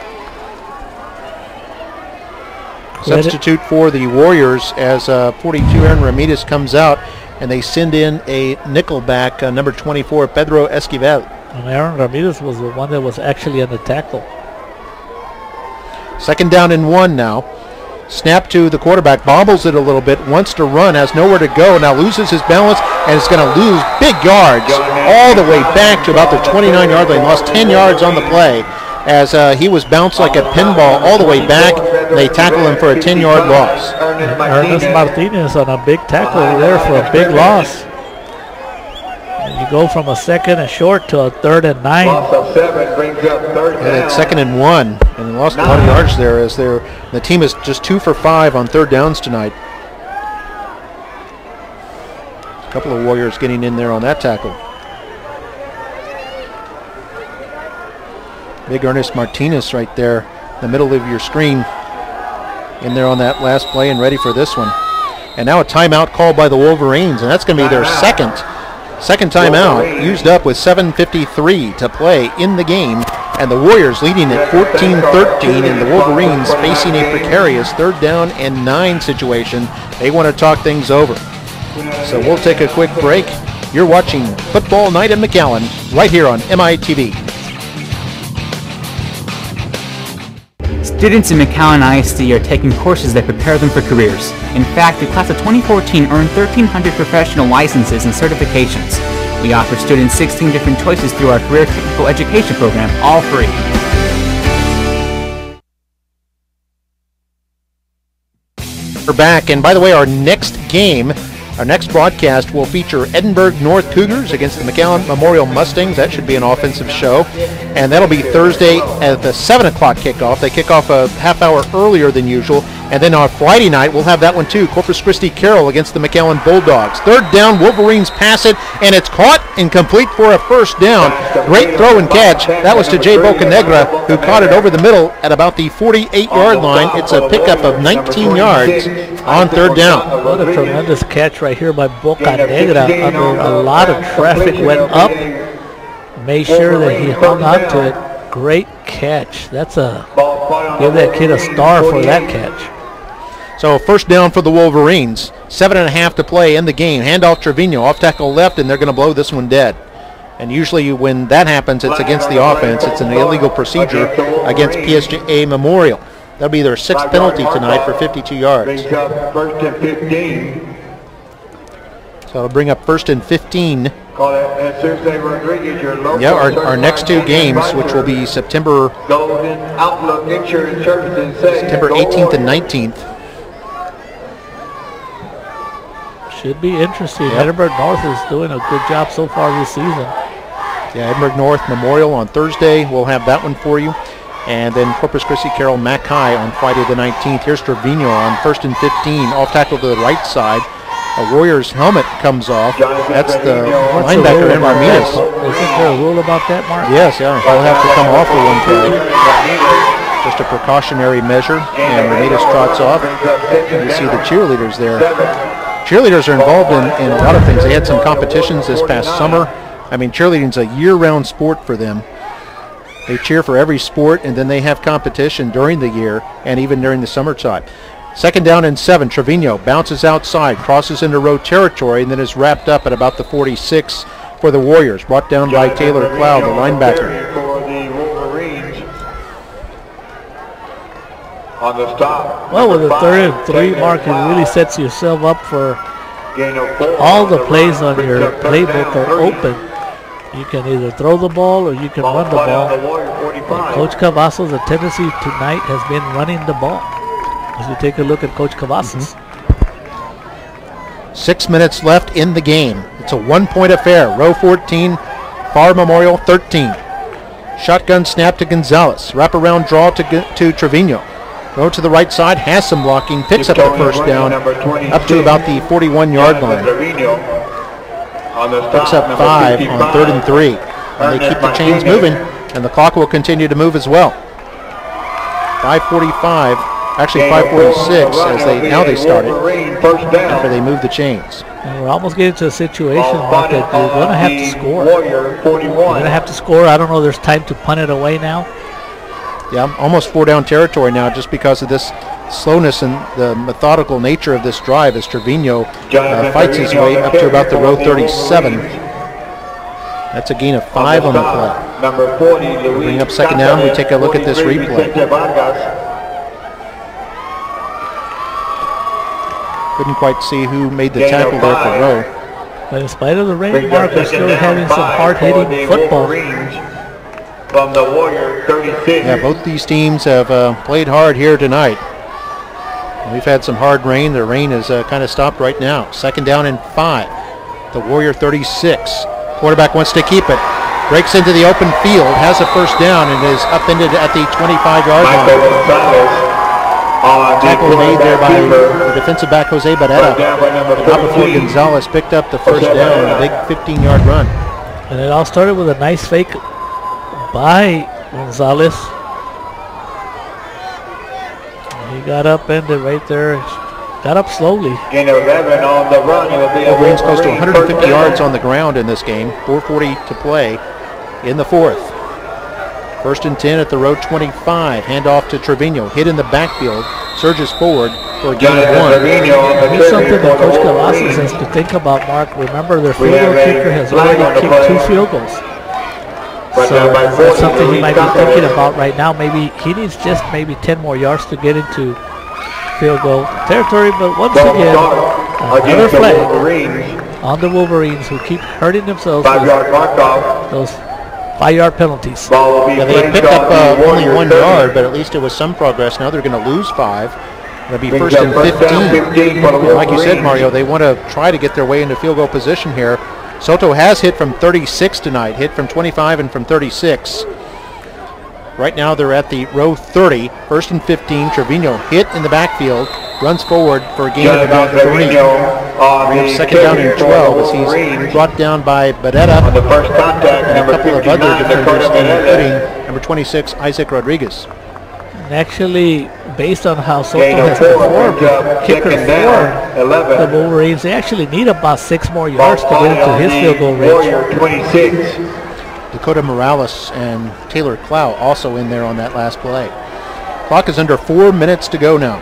Substitute for the Warriors as 42 Aaron Ramirez comes out, and they send in a nickel back, number 24, Pedro Esquivel. And Aaron Ramirez was the one that was actually on the tackle. Second down and 1 now. Snap to the quarterback, bobbles it a little bit, wants to run, has nowhere to go, now loses his balance, and is going to lose big yards all the way back to about the 29-yard line. Lost 10 yards on the play as he was bounced like a pinball all the way back. They tackle him for a 10-yard loss. Ernest Martinez on a big tackle there for a big loss. And you go from a 2nd and short to a 3rd and 9. Loss of 7 brings up 3rd down. And it's 2nd and 1, and they lost a lot of yards there as the team is just 2 for 5 on 3rd downs tonight. A couple of Warriors getting in there on that tackle. Big Ernest Martinez right there in the middle of your screen, in there on that last play and ready for this one. And now a timeout called by the Wolverines, and that's going to be their second timeout, used up with 7:53 to play in the game, and the Warriors leading at 14-13, and the Wolverines facing a precarious 3rd down and 9 situation. They want to talk things over. So we'll take a quick break. You're watching Football Night in McAllen right here on MITV. Students in McAllen ISD are taking courses that prepare them for careers. In fact, the class of 2014 earned 1,300 professional licenses and certifications. We offer students 16 different choices through our career technical education program, all free. We're back, and by the way, our next broadcast will feature Edinburgh North Cougars against the McAllen Memorial Mustangs. That should be an offensive show. And that'll be Thursday at the 7 o'clock kickoff. They kick off a half hour earlier than usual. And then on Friday night, we'll have that one too. Corpus Christi Carroll against the McAllen Bulldogs. 3rd down, Wolverines pass it, and it's caught and complete for a 1st down. Great throw and catch. That was to Jay Bocanegra, who caught it over the middle at about the 48-yard line. It's a pickup of 19 yards on 3rd down. What a tremendous catch right here by Bocanegra. Under a lot of traffic went up, made sure that he hung on to it. Great catch. Give that kid a star for that catch. So first down for the Wolverines. 7.5 to play in the game. Handoff Trevino, off tackle left, and they're going to blow this one dead. And usually when that happens, it's against the offense. It's an illegal procedure against PSJA Memorial. That'll be their 6th penalty tonight for 52 yards. First and 15. So it'll bring up 1st and 15. Call it Rodriguez, your local. Yeah, our next 2 games, which will be September Golden Outlook Insurance Services. September 18th and 19th. Should be interesting. Edinburgh North is doing a good job so far this season. Yeah, Edinburgh North Memorial on Thursday. We'll have that one for you. And then Corpus Christi Carroll Mac High on Friday the 19th. Here's Trevino on 1st and 15. Off tackle to the right side. A Warriors helmet comes off. That's the linebacker, Ramirez. Isn't there a rule about that, Mark? Yes, yeah. He'll have to come off for one play. Just a precautionary measure. And Ramirez trots off. And you see the cheerleaders there. Cheerleaders are involved in a lot of things. They had some competitions this past summer. I mean, cheerleading's a year-round sport for them. They cheer for every sport, and then they have competition during the year and even during the summertime. 2nd down and 7. Trevino bounces outside, crosses into road territory, and then is wrapped up at about the 46 for the Warriors. Brought down by Taylor Cloud, the linebacker. For the Wolverines. On the stop. Well, with a 3rd and 3, Mark, it really sets yourself up for all the plays on your playbook are open. You can either throw the ball or you can run the ball. And Coach Cavazos, the tendency tonight has been running the ball. As you take a look at Coach Cavazos. 6 minutes left in the game. It's a 1-point affair. Row 14, Far Memorial 13. Shotgun snap to Gonzalez. Wraparound draw to Trevino. Go to the right side, has some blocking, picks up the first down up to about the 41-yard line. Picks up 5 on 3rd and 3. And they keep the chains moving, and the clock will continue to move as well. 5:45, actually 5:46 as they started after they move the chains. And we're almost getting to a situation, Mark, that you're going to have to score. You're going to have to score. I don't know, there's time to punt it away now. Yeah, almost 4-down territory now just because of this slowness and the methodical nature of this drive as Trevino fights his way up to about the row 37. That's a gain of 5 on the play. Number 40, Bring up 2nd down. We take a look at this replay. Couldn't quite see who made the tackle there for Rowe. But in spite of the rain, Mark, we're still having some hard-hitting football. From the Warrior 36. Yeah, both these teams have played hard here tonight. We've had some hard rain. The rain has kind of stopped right now. 2nd down and 5. The Warrior 36. Quarterback wants to keep it. Breaks into the open field, has a first down, and is upended at the 25-yard line. Tackle made there by the defensive back, Jose Barrera. Not before Gonzalez picked up the first down on a big 15-yard run. And it all started with a nice fake by Gonzalez. He got upended right there. Got up slowly. Gain 11 on the run. Wolverines close to 150 yards on the ground in this game. 4:40 to play in the 4th. 1st and 10 at the road 25. Handoff to Trevino. Hit in the backfield. Surges forward for a gain of 1. Here's something that Coach Cavazos has to think about, Mark. Remember, their field goal kicker has already kicked 2 field goals. So that's something he might be thinking about right now. Maybe he needs just maybe 10 more yards to get into field goal territory. But once again, another flag on the Wolverines, who keep hurting themselves with those 5-yard penalties. Yeah, they picked up only 1 yard, but at least it was some progress. Now they're going to lose 5. It'll be 1st and 15. Like you said, Mario, they want to try to get their way into field goal position here. Soto has hit from 36 tonight, hit from 25 and from 36. Right now they're at the row 30, 1st and 15. Trevino hit in the backfield, runs forward for a gain of about 3. We have 2nd down and 12 as he's brought down by Barrera on the first contact, and a couple of other defenders, including number 26, Isaac Rodriguez. And actually, based on how Soto has performed, kicker for the Wolverines, they actually need about 6 more yards to get into his field goal range. 26. Dakota Morales and Taylor Clow also in there on that last play. Clock is under 4 minutes to go now.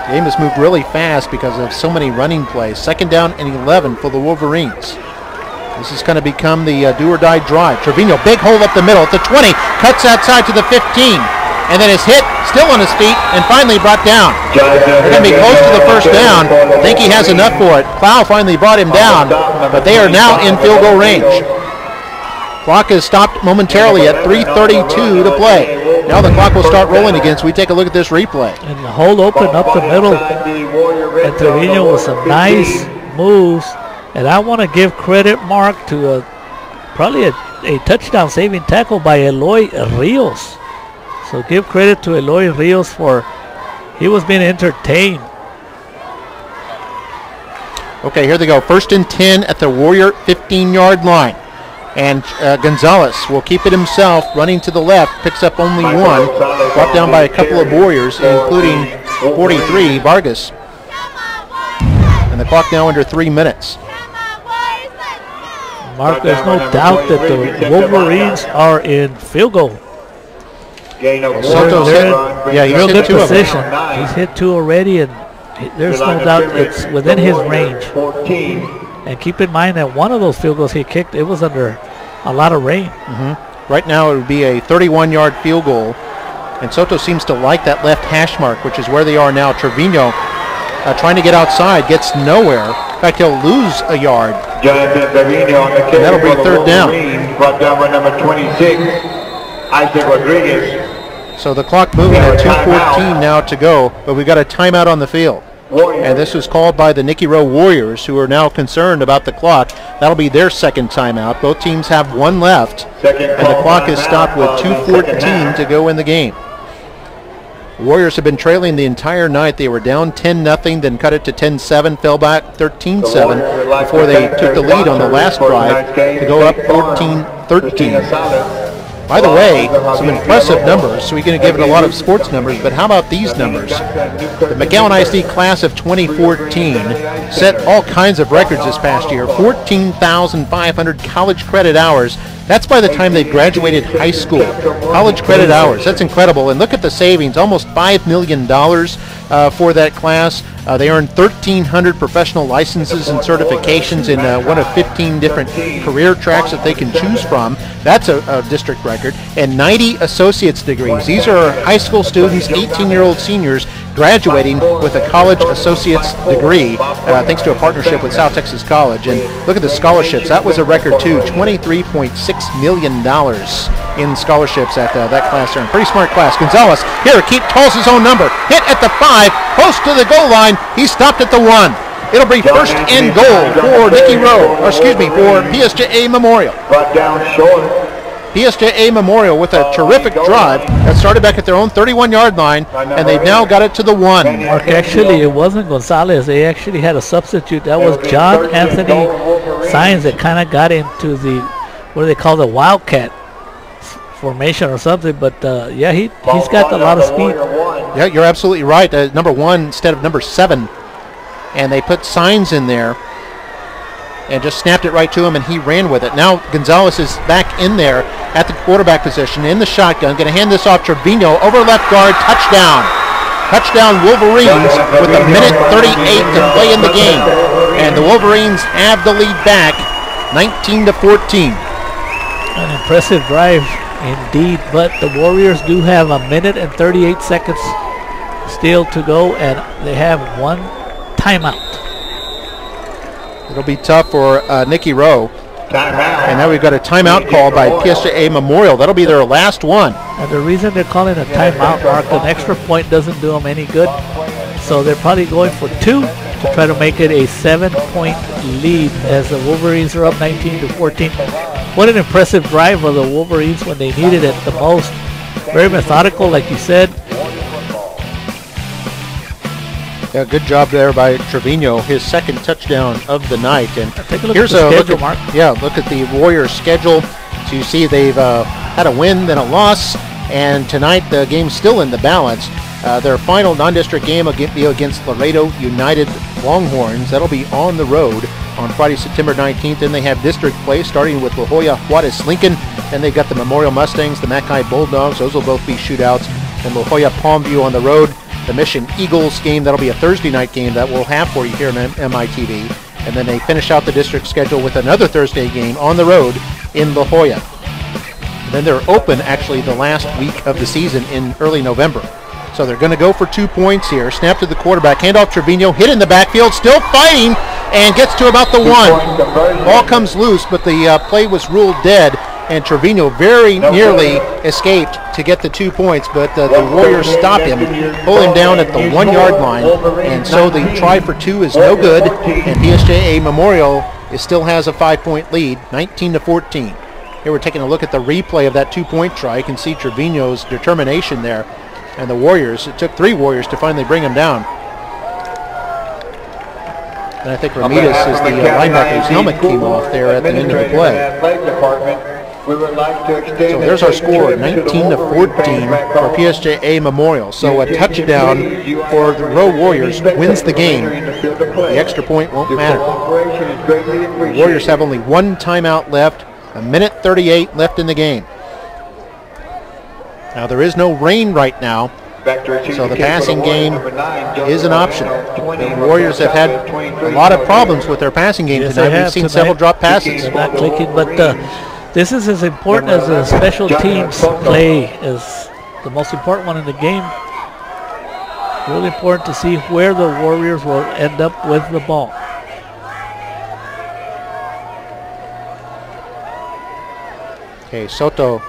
The game has moved really fast because of so many running plays. 2nd down and 11 for the Wolverines. This is going to become the do-or-die drive. Trevino, big hole up the middle at the 20, cuts outside to the 15, and then is hit, still on his feet, and finally brought down. They're going to be close to the 1st down. I think he has enough for it. Plow finally brought him down, but they are now in field goal range. Clock is stopped momentarily at 3:32 to play. Now the clock will start rolling again, so we take a look at this replay. And the hole open up the middle, and Trevino with some nice moves. And I want to give credit, Mark, to probably a touchdown saving tackle by Eloy Rios. So give credit to Eloy Rios for he was being entertained. Okay, here they go. 1st and 10 at the Warrior 15-yard line. And Gonzalez will keep it himself, running to the left, picks up only one, brought down by a couple of Warriors, including 43, Vargas. And the clock now under 3 minutes. Mark, there's no doubt that the Wolverines are in field goal. Soto's hit, real good position. He's hit 2 already, and there's no doubt it's within his range. And keep in mind that one of those field goals he kicked, it was under a lot of rain. Right now it would be a 31-yard field goal, and Soto seems to like that left hash mark, which is where they are now. Trevino trying to get outside, gets nowhere. In fact, he'll lose a yard. And that'll be 3rd down. Brought down by number 26, Isaac Rodriguez. So the clock moving at 2:14 now to go, but we've got a timeout on the field. And this was called by the Nicky Rowe Warriors, who are now concerned about the clock. That'll be their 2nd timeout. Both teams have 1 left, and the clock is stopped with 2:14 to go in the game. The Warriors have been trailing the entire night. They were down 10-0, then cut it to 10-7, fell back 13-7 before they took the lead on the last drive to go up 14-13. By the way, some impressive numbers, so we're going to give it a lot of sports numbers, but how about these numbers? The McAllen ISD class of 2014 set all kinds of records this past year, 14,500 college credit hours. That's by the time they graduated high school. College credit hours, that's incredible. And look at the savings, almost $5 million for that class. They earned 1,300 professional licenses and certifications in one of 15 different career tracks that they can choose from. That's a district record. And 90 associate's degrees. These are high school students, 18-year-old seniors, graduating with a college associate's degree thanks to a partnership with South Texas College. And look at the scholarships. That was a record too, $23.6 million in scholarships at that class there. Pretty smart class. Gonzalez here calls his own number. Hit at the 5, close to the goal line. He stopped at the 1. It'll be 1st and goal for Nicky Rowe, or excuse me, for PSJA Memorial. Brought down short. PSJA Memorial with a terrific drive that started back at their own 31-yard line, and they've now got it to the 1. Mark, actually, it wasn't Gonzalez. They actually had a substitute. That was John Anthony Saenz that kind of got into the, what do they call, the Wildcat formation or something. But, yeah, he's got a lot of speed. Yeah, you're absolutely right. Number 1 instead of number 7. And they put Saenz in there and just snapped it right to him, and he ran with it. Now Gonzalez is back in there at the quarterback position in the shotgun. Going to hand this off Trevino over left guard. Touchdown. Touchdown Wolverines with a minute 38 to play in the game. And the Wolverines have the lead back 19-14. An impressive drive indeed, but the Warriors do have a minute and 38 seconds still to go, and they have 1 timeout. It'll be tough for Nicky Rowe. And now we've got a timeout call by PSJA Memorial. That'll be their last one. And the reason they're calling a timeout, Mark, an extra point doesn't do them any good. So they're probably going for 2 to try to make it a 7-point lead as the Wolverines are up 19-14. What an impressive drive of the Wolverines when they needed it the most. Very methodical, like you said. Yeah, good job there by Trevino, his 2nd touchdown of the night. And take a look at the schedule, Mark. Yeah, look at the Warriors' schedule. So you see they've had a win, then a loss, and tonight the game's still in the balance. Their final non-district game will be against Laredo United Longhorns. That'll be on the road on Friday, September 19th. Then they have district play starting with La Jolla Juarez Lincoln. Then they've got the Memorial Mustangs, the Mackay Bulldogs. Those will both be shootouts. And La Jolla Palmview on the road the Mission Eagles game. That'll be a Thursday night game that we'll have for you here on MITV. And then they finish out the district schedule with another Thursday game on the road in La Jolla. And then they're open actually the last week of the season in early November. So they're going to go for 2 points here. Snap to the quarterback, handoff Trevino, hit in the backfield, still fighting, and gets to about the 1. Ball comes loose, but the play was ruled dead, and Trevino very nearly escaped to get the 2 points, but the Warriors stop him, pull him down at the 1 yard line, and so the try for 2 is no good, and PSJA Memorial still has a 5-point lead, 19-14. Here we're taking a look at the replay of that 2-point try. You can see Trevino's determination there. And the Warriors, it took 3 Warriors to finally bring him down. And I think Ramirez is the linebacker's helmet came off there at the end of the play. So there's our score, 19-14 for PSJA Memorial. So a touchdown for the Row Warriors wins the game. The extra point won't matter. The Warriors have only 1 timeout left, 1:38 left in the game. Now there is no rain right now, so the passing game is an option. The Warriors have had a lot of problems with their passing game tonight. We've seen several drop passes. Not clicking, but this is as important as the special teams play, is the most important one in the game. Really important to see where the Warriors will end up with the ball. Okay, Soto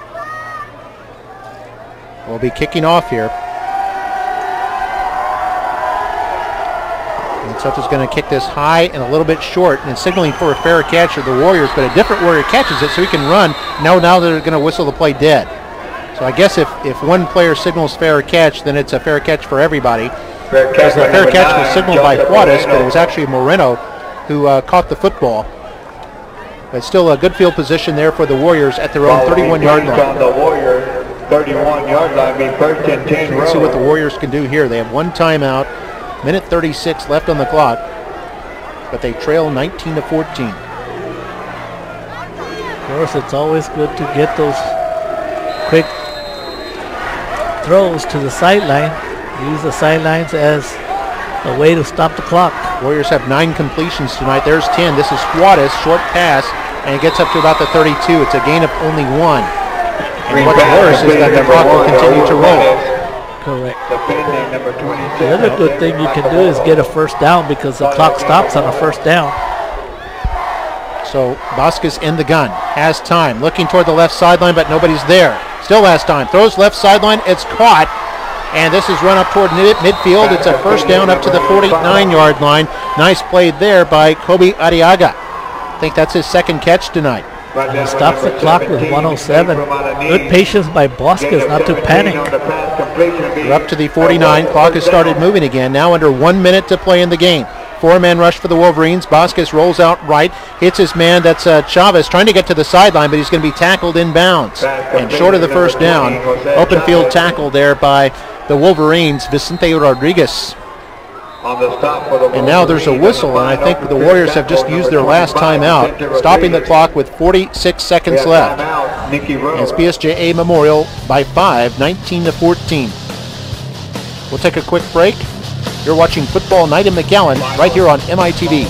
will be kicking off here. And Soto's going to kick this high and a little bit short, and signaling for a fair catch of the Warriors, but a different Warrior catches it so he can run. Now they're going to whistle the play dead. So I guess if one player signals fair catch, then it's a fair catch for everybody. Because the fair catch was signaled by Juarez, but it was actually Moreno who caught the football. But still a good field position there for the Warriors at their own 31-yard line. 31-yard line, be first and 10. Let's see what the Warriors can do here. They have 1 timeout, 1:36 left on the clock, but they trail 19-14. Of course, it's always good to get those quick throws to the sideline. Use the sidelines as a way to stop the clock. Warriors have 9 completions tonight. There's 10. This is Juarez, short pass, and it gets up to about the 32. It's a gain of only 1. And what's worse is that the clock will continue to roll. Correct. The other good thing you can do is get a first down because the clock stops on a first down. So Vasquez in the gun, has time, looking toward the left sideline, but nobody's there. Still has time, throws left sideline, it's caught, and this is run up toward midfield. It's a first down up to the 49-yard line. Nice play there by Kobe Arriaga. I think that's his 2nd catch tonight. He stops the clock with 1:07. Good patience by Vasquez not to panic. We're up to the 49. Clock has started moving again. Now under 1 minute to play in the game. 4-man rush for the Wolverines. Vasquez rolls out right, hits his man. That's Chavez trying to get to the sideline, but he's going to be tackled in bounds. And short of the first down, open field tackle there by the Wolverines, Vicente Rodriguez. And now there's a whistle, and I think the Warriors have just used their last timeout, stopping the clock with 46 seconds left. It's PSJA Memorial by 5, 19-14. We'll take a quick break. You're watching Football Night in McAllen right here on MITV.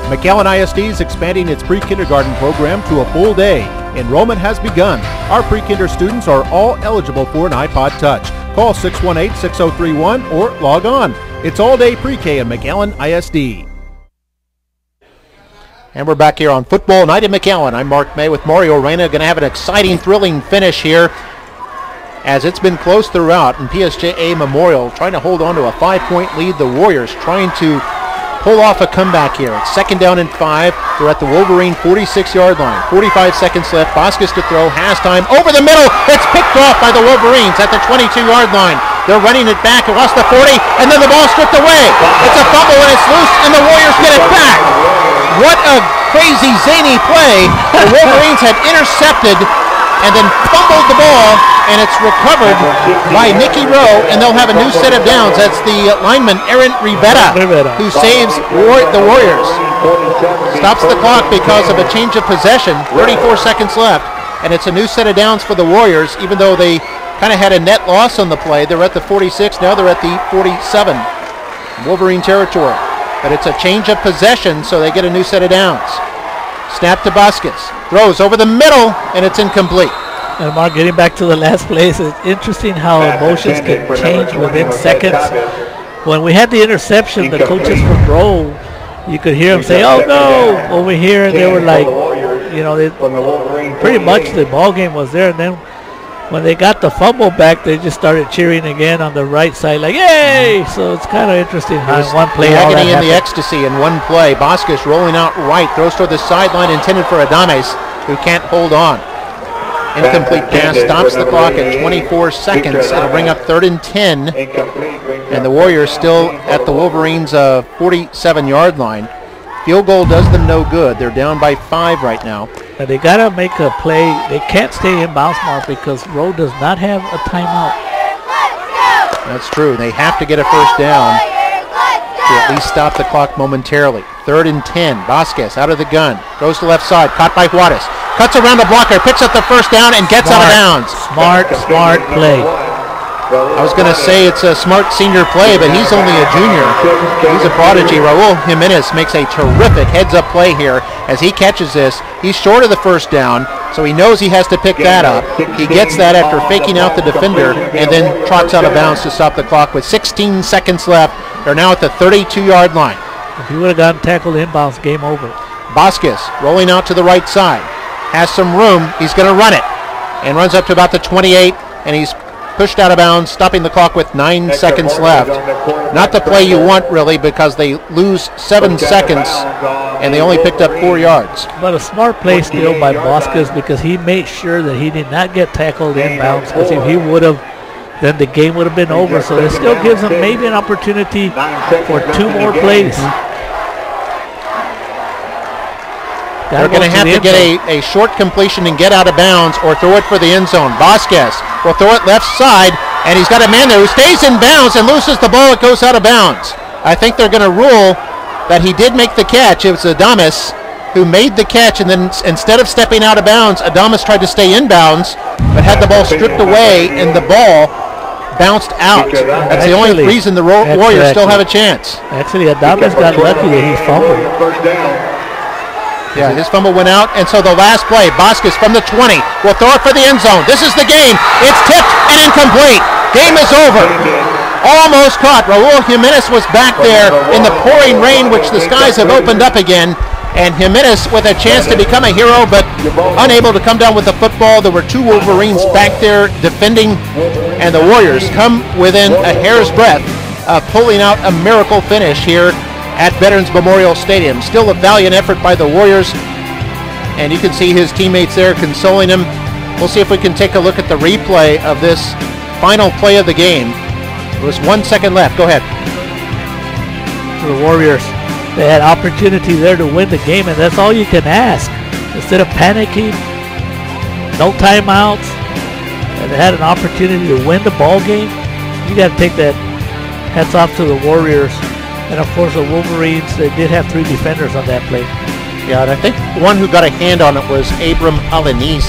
McAllen ISD is expanding its pre-kindergarten program to a full day. Enrollment has begun. Our pre-kinder students are all eligible for an iPod Touch. Call 618-6031 or log on. It's all-day pre-K in McAllen ISD. And we're back here on Football Night in McAllen. I'm Mark May with Mario Reyna. Going to have an exciting, thrilling finish here as it's been close throughout. And PSJA Memorial trying to hold on to a 5-point lead. The Warriors trying to pull off a comeback here. It's 2nd down and 5. They're at the Wolverine 46-yard line. 45 seconds left. Vasquez to throw. Has time. Over the middle. It's picked off by the Wolverines at the 22-yard line. They're running it back. It lost the 40, and then the ball stripped away. It's a fumble, and it's loose, and the Warriors get it back. What a crazy, zany play. The Wolverines had intercepted and then fumbled the ball, and it's recovered by Nicky Rowe, and they'll have a new set of downs. That's the lineman, Aaron Rivera, who saves the Warriors. Stops the clock because of a change of possession. 34 seconds left. and it's a new set of downs for the Warriors, even though they kind of had a net loss on the play. They're at the 46, now they're at the 47. Wolverine territory. But it's a change of possession, so they get a new set of downs. Snap to Vasquez. Throws over the middle, and it's incomplete. And Mark, getting back to the last place, it's interesting how emotions can change within seconds. When we had the interception, the coaches from Rowe, you could hear them say, "Oh no!" over here, and they were like, pretty much the ball game was there. And then when they got the fumble back, they just started cheering again on the right side, like "Yay!" So it's kind of interesting how in one play all that agony and happened. the ecstasy in one play. Vasquez rolling out right, throws toward the sideline, intended for Adames, who can't hold on. Incomplete pass stops the clock at 24 seconds. It'll bring up 3rd and 10. And the Warriors still at the Wolverines' 47-yard line. Field goal does them no good. They're down by 5 right now. But they got to make a play. They can't stay in bounce, Mark, because Rowe does not have a timeout. That's true. They have to get a first down to at least stop the clock momentarily. 3rd and 10. Vasquez out of the gun. Goes to left side. Caught by Juarez. Cuts around the blocker. Picks up the first down and gets out of bounds. Smart play. I was going to say it's a smart senior play, but he's only a junior. He's a prodigy. Raul Jimenez makes a terrific heads-up play here as he catches this. He's short of the first down, so he knows he has to pick that up. He gets that after faking out the defender and then trots out of bounds to stop the clock with 16 seconds left. They're now at the 32-yard line. If he would have gotten tackled inbounds, game over. Vasquez rolling out to the right side. Has some room. He's going to run it and runs up to about the 28, and he's pushed out of bounds, stopping the clock with 9 seconds left. Not the play you want, really, because they lose 7 seconds, and they only picked up 4 yards. But a smart play still by Vasquez, because he made sure that he did not get tackled inbounds, because if he would have, then the game would have been over. So it still gives them maybe an opportunity for 2 more plays. They're going to have to get a short completion and get out of bounds or throw it for the end zone. Vasquez will throw it left side, and he's got a man there who stays in bounds and loses the ball. It goes out of bounds. I think they're going to rule that he did make the catch. It was Adames who made the catch, and then instead of stepping out of bounds, Adames tried to stay in bounds, but had the ball stripped away, and the ball bounced out. That's the only reason the Warriors still have a chance. Actually, Adames got lucky that he fumbled. Yeah, his fumble went out, and so the last play, Vasquez from the 20 will throw it for the end zone. This is the game. It's tipped and incomplete. Game is over. Almost caught. Raul Jimenez was back there in the pouring rain, which the skies have opened up again, and Jimenez with a chance to become a hero, but unable to come down with the football. There were 2 Wolverines back there defending, and the Warriors come within a hair's breadth of pulling out a miracle finish here at Veterans Memorial Stadium. Still a valiant effort by the Warriors, and you can see his teammates there consoling him. We'll see if we can take a look at the replay of this final play of the game. There was 1 second left. Go ahead. For the Warriors, they had opportunity there to win the game, and that's all you can ask. Instead of panicking, no timeouts, and they had an opportunity to win the ball game. You got to take that hats off to the Warriors. And of course, the Wolverines, they did have 3 defenders on that play. Yeah, and I think one who got a hand on it was Abram Alanis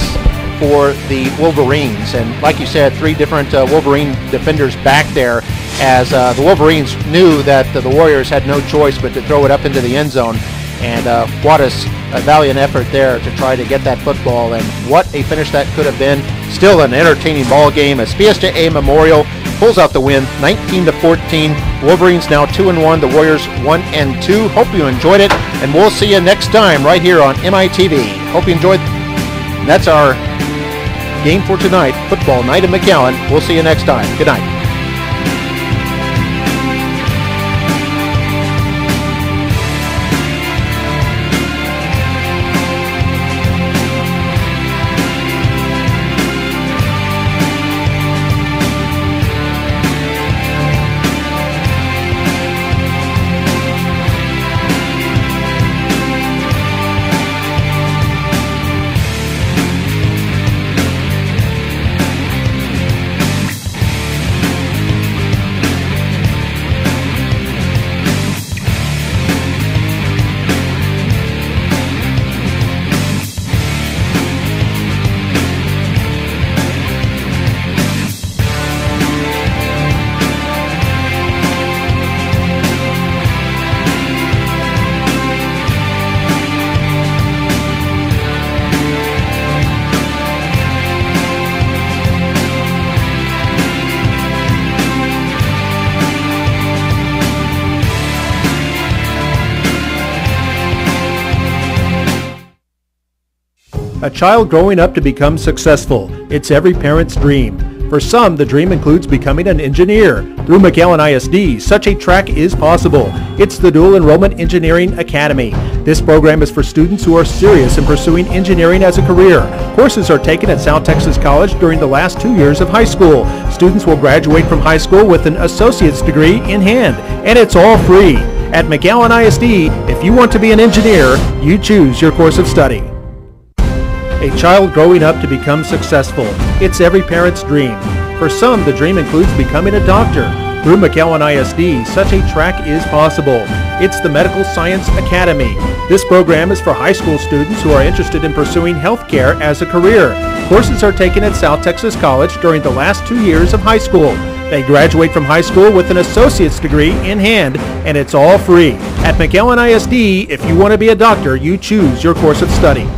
for the Wolverines. And like you said, 3 different Wolverine defenders back there, as the Wolverines knew that the Warriors had no choice but to throw it up into the end zone. And Juarez, a valiant effort there to try to get that football. And what a finish that could have been. Still an entertaining ball game as PSJA Memorial pulls out the win, 19-14. Wolverines now 2-1. The Warriors 1-2. Hope you enjoyed it, and we'll see you next time right here on MITV. Hope you enjoyed. That's our game for tonight. Football night at McAllen. We'll see you next time. Good night. A child growing up to become successful. It's every parent's dream. For some, the dream includes becoming an engineer. Through McAllen ISD, such a track is possible. It's the Dual Enrollment Engineering Academy. This program is for students who are serious in pursuing engineering as a career. Courses are taken at South Texas College during the last 2 years of high school. Students will graduate from high school with an associate's degree in hand, and it's all free. At McAllen ISD, if you want to be an engineer, you choose your course of study. A child growing up to become successful. It's every parent's dream. For some, the dream includes becoming a doctor. Through McAllen ISD, such a track is possible. It's the Medical Science Academy. This program is for high school students who are interested in pursuing healthcare as a career. Courses are taken at South Texas College during the last 2 years of high school. They graduate from high school with an associate's degree in hand, and it's all free. At McAllen ISD, if you want to be a doctor, you choose your course of study.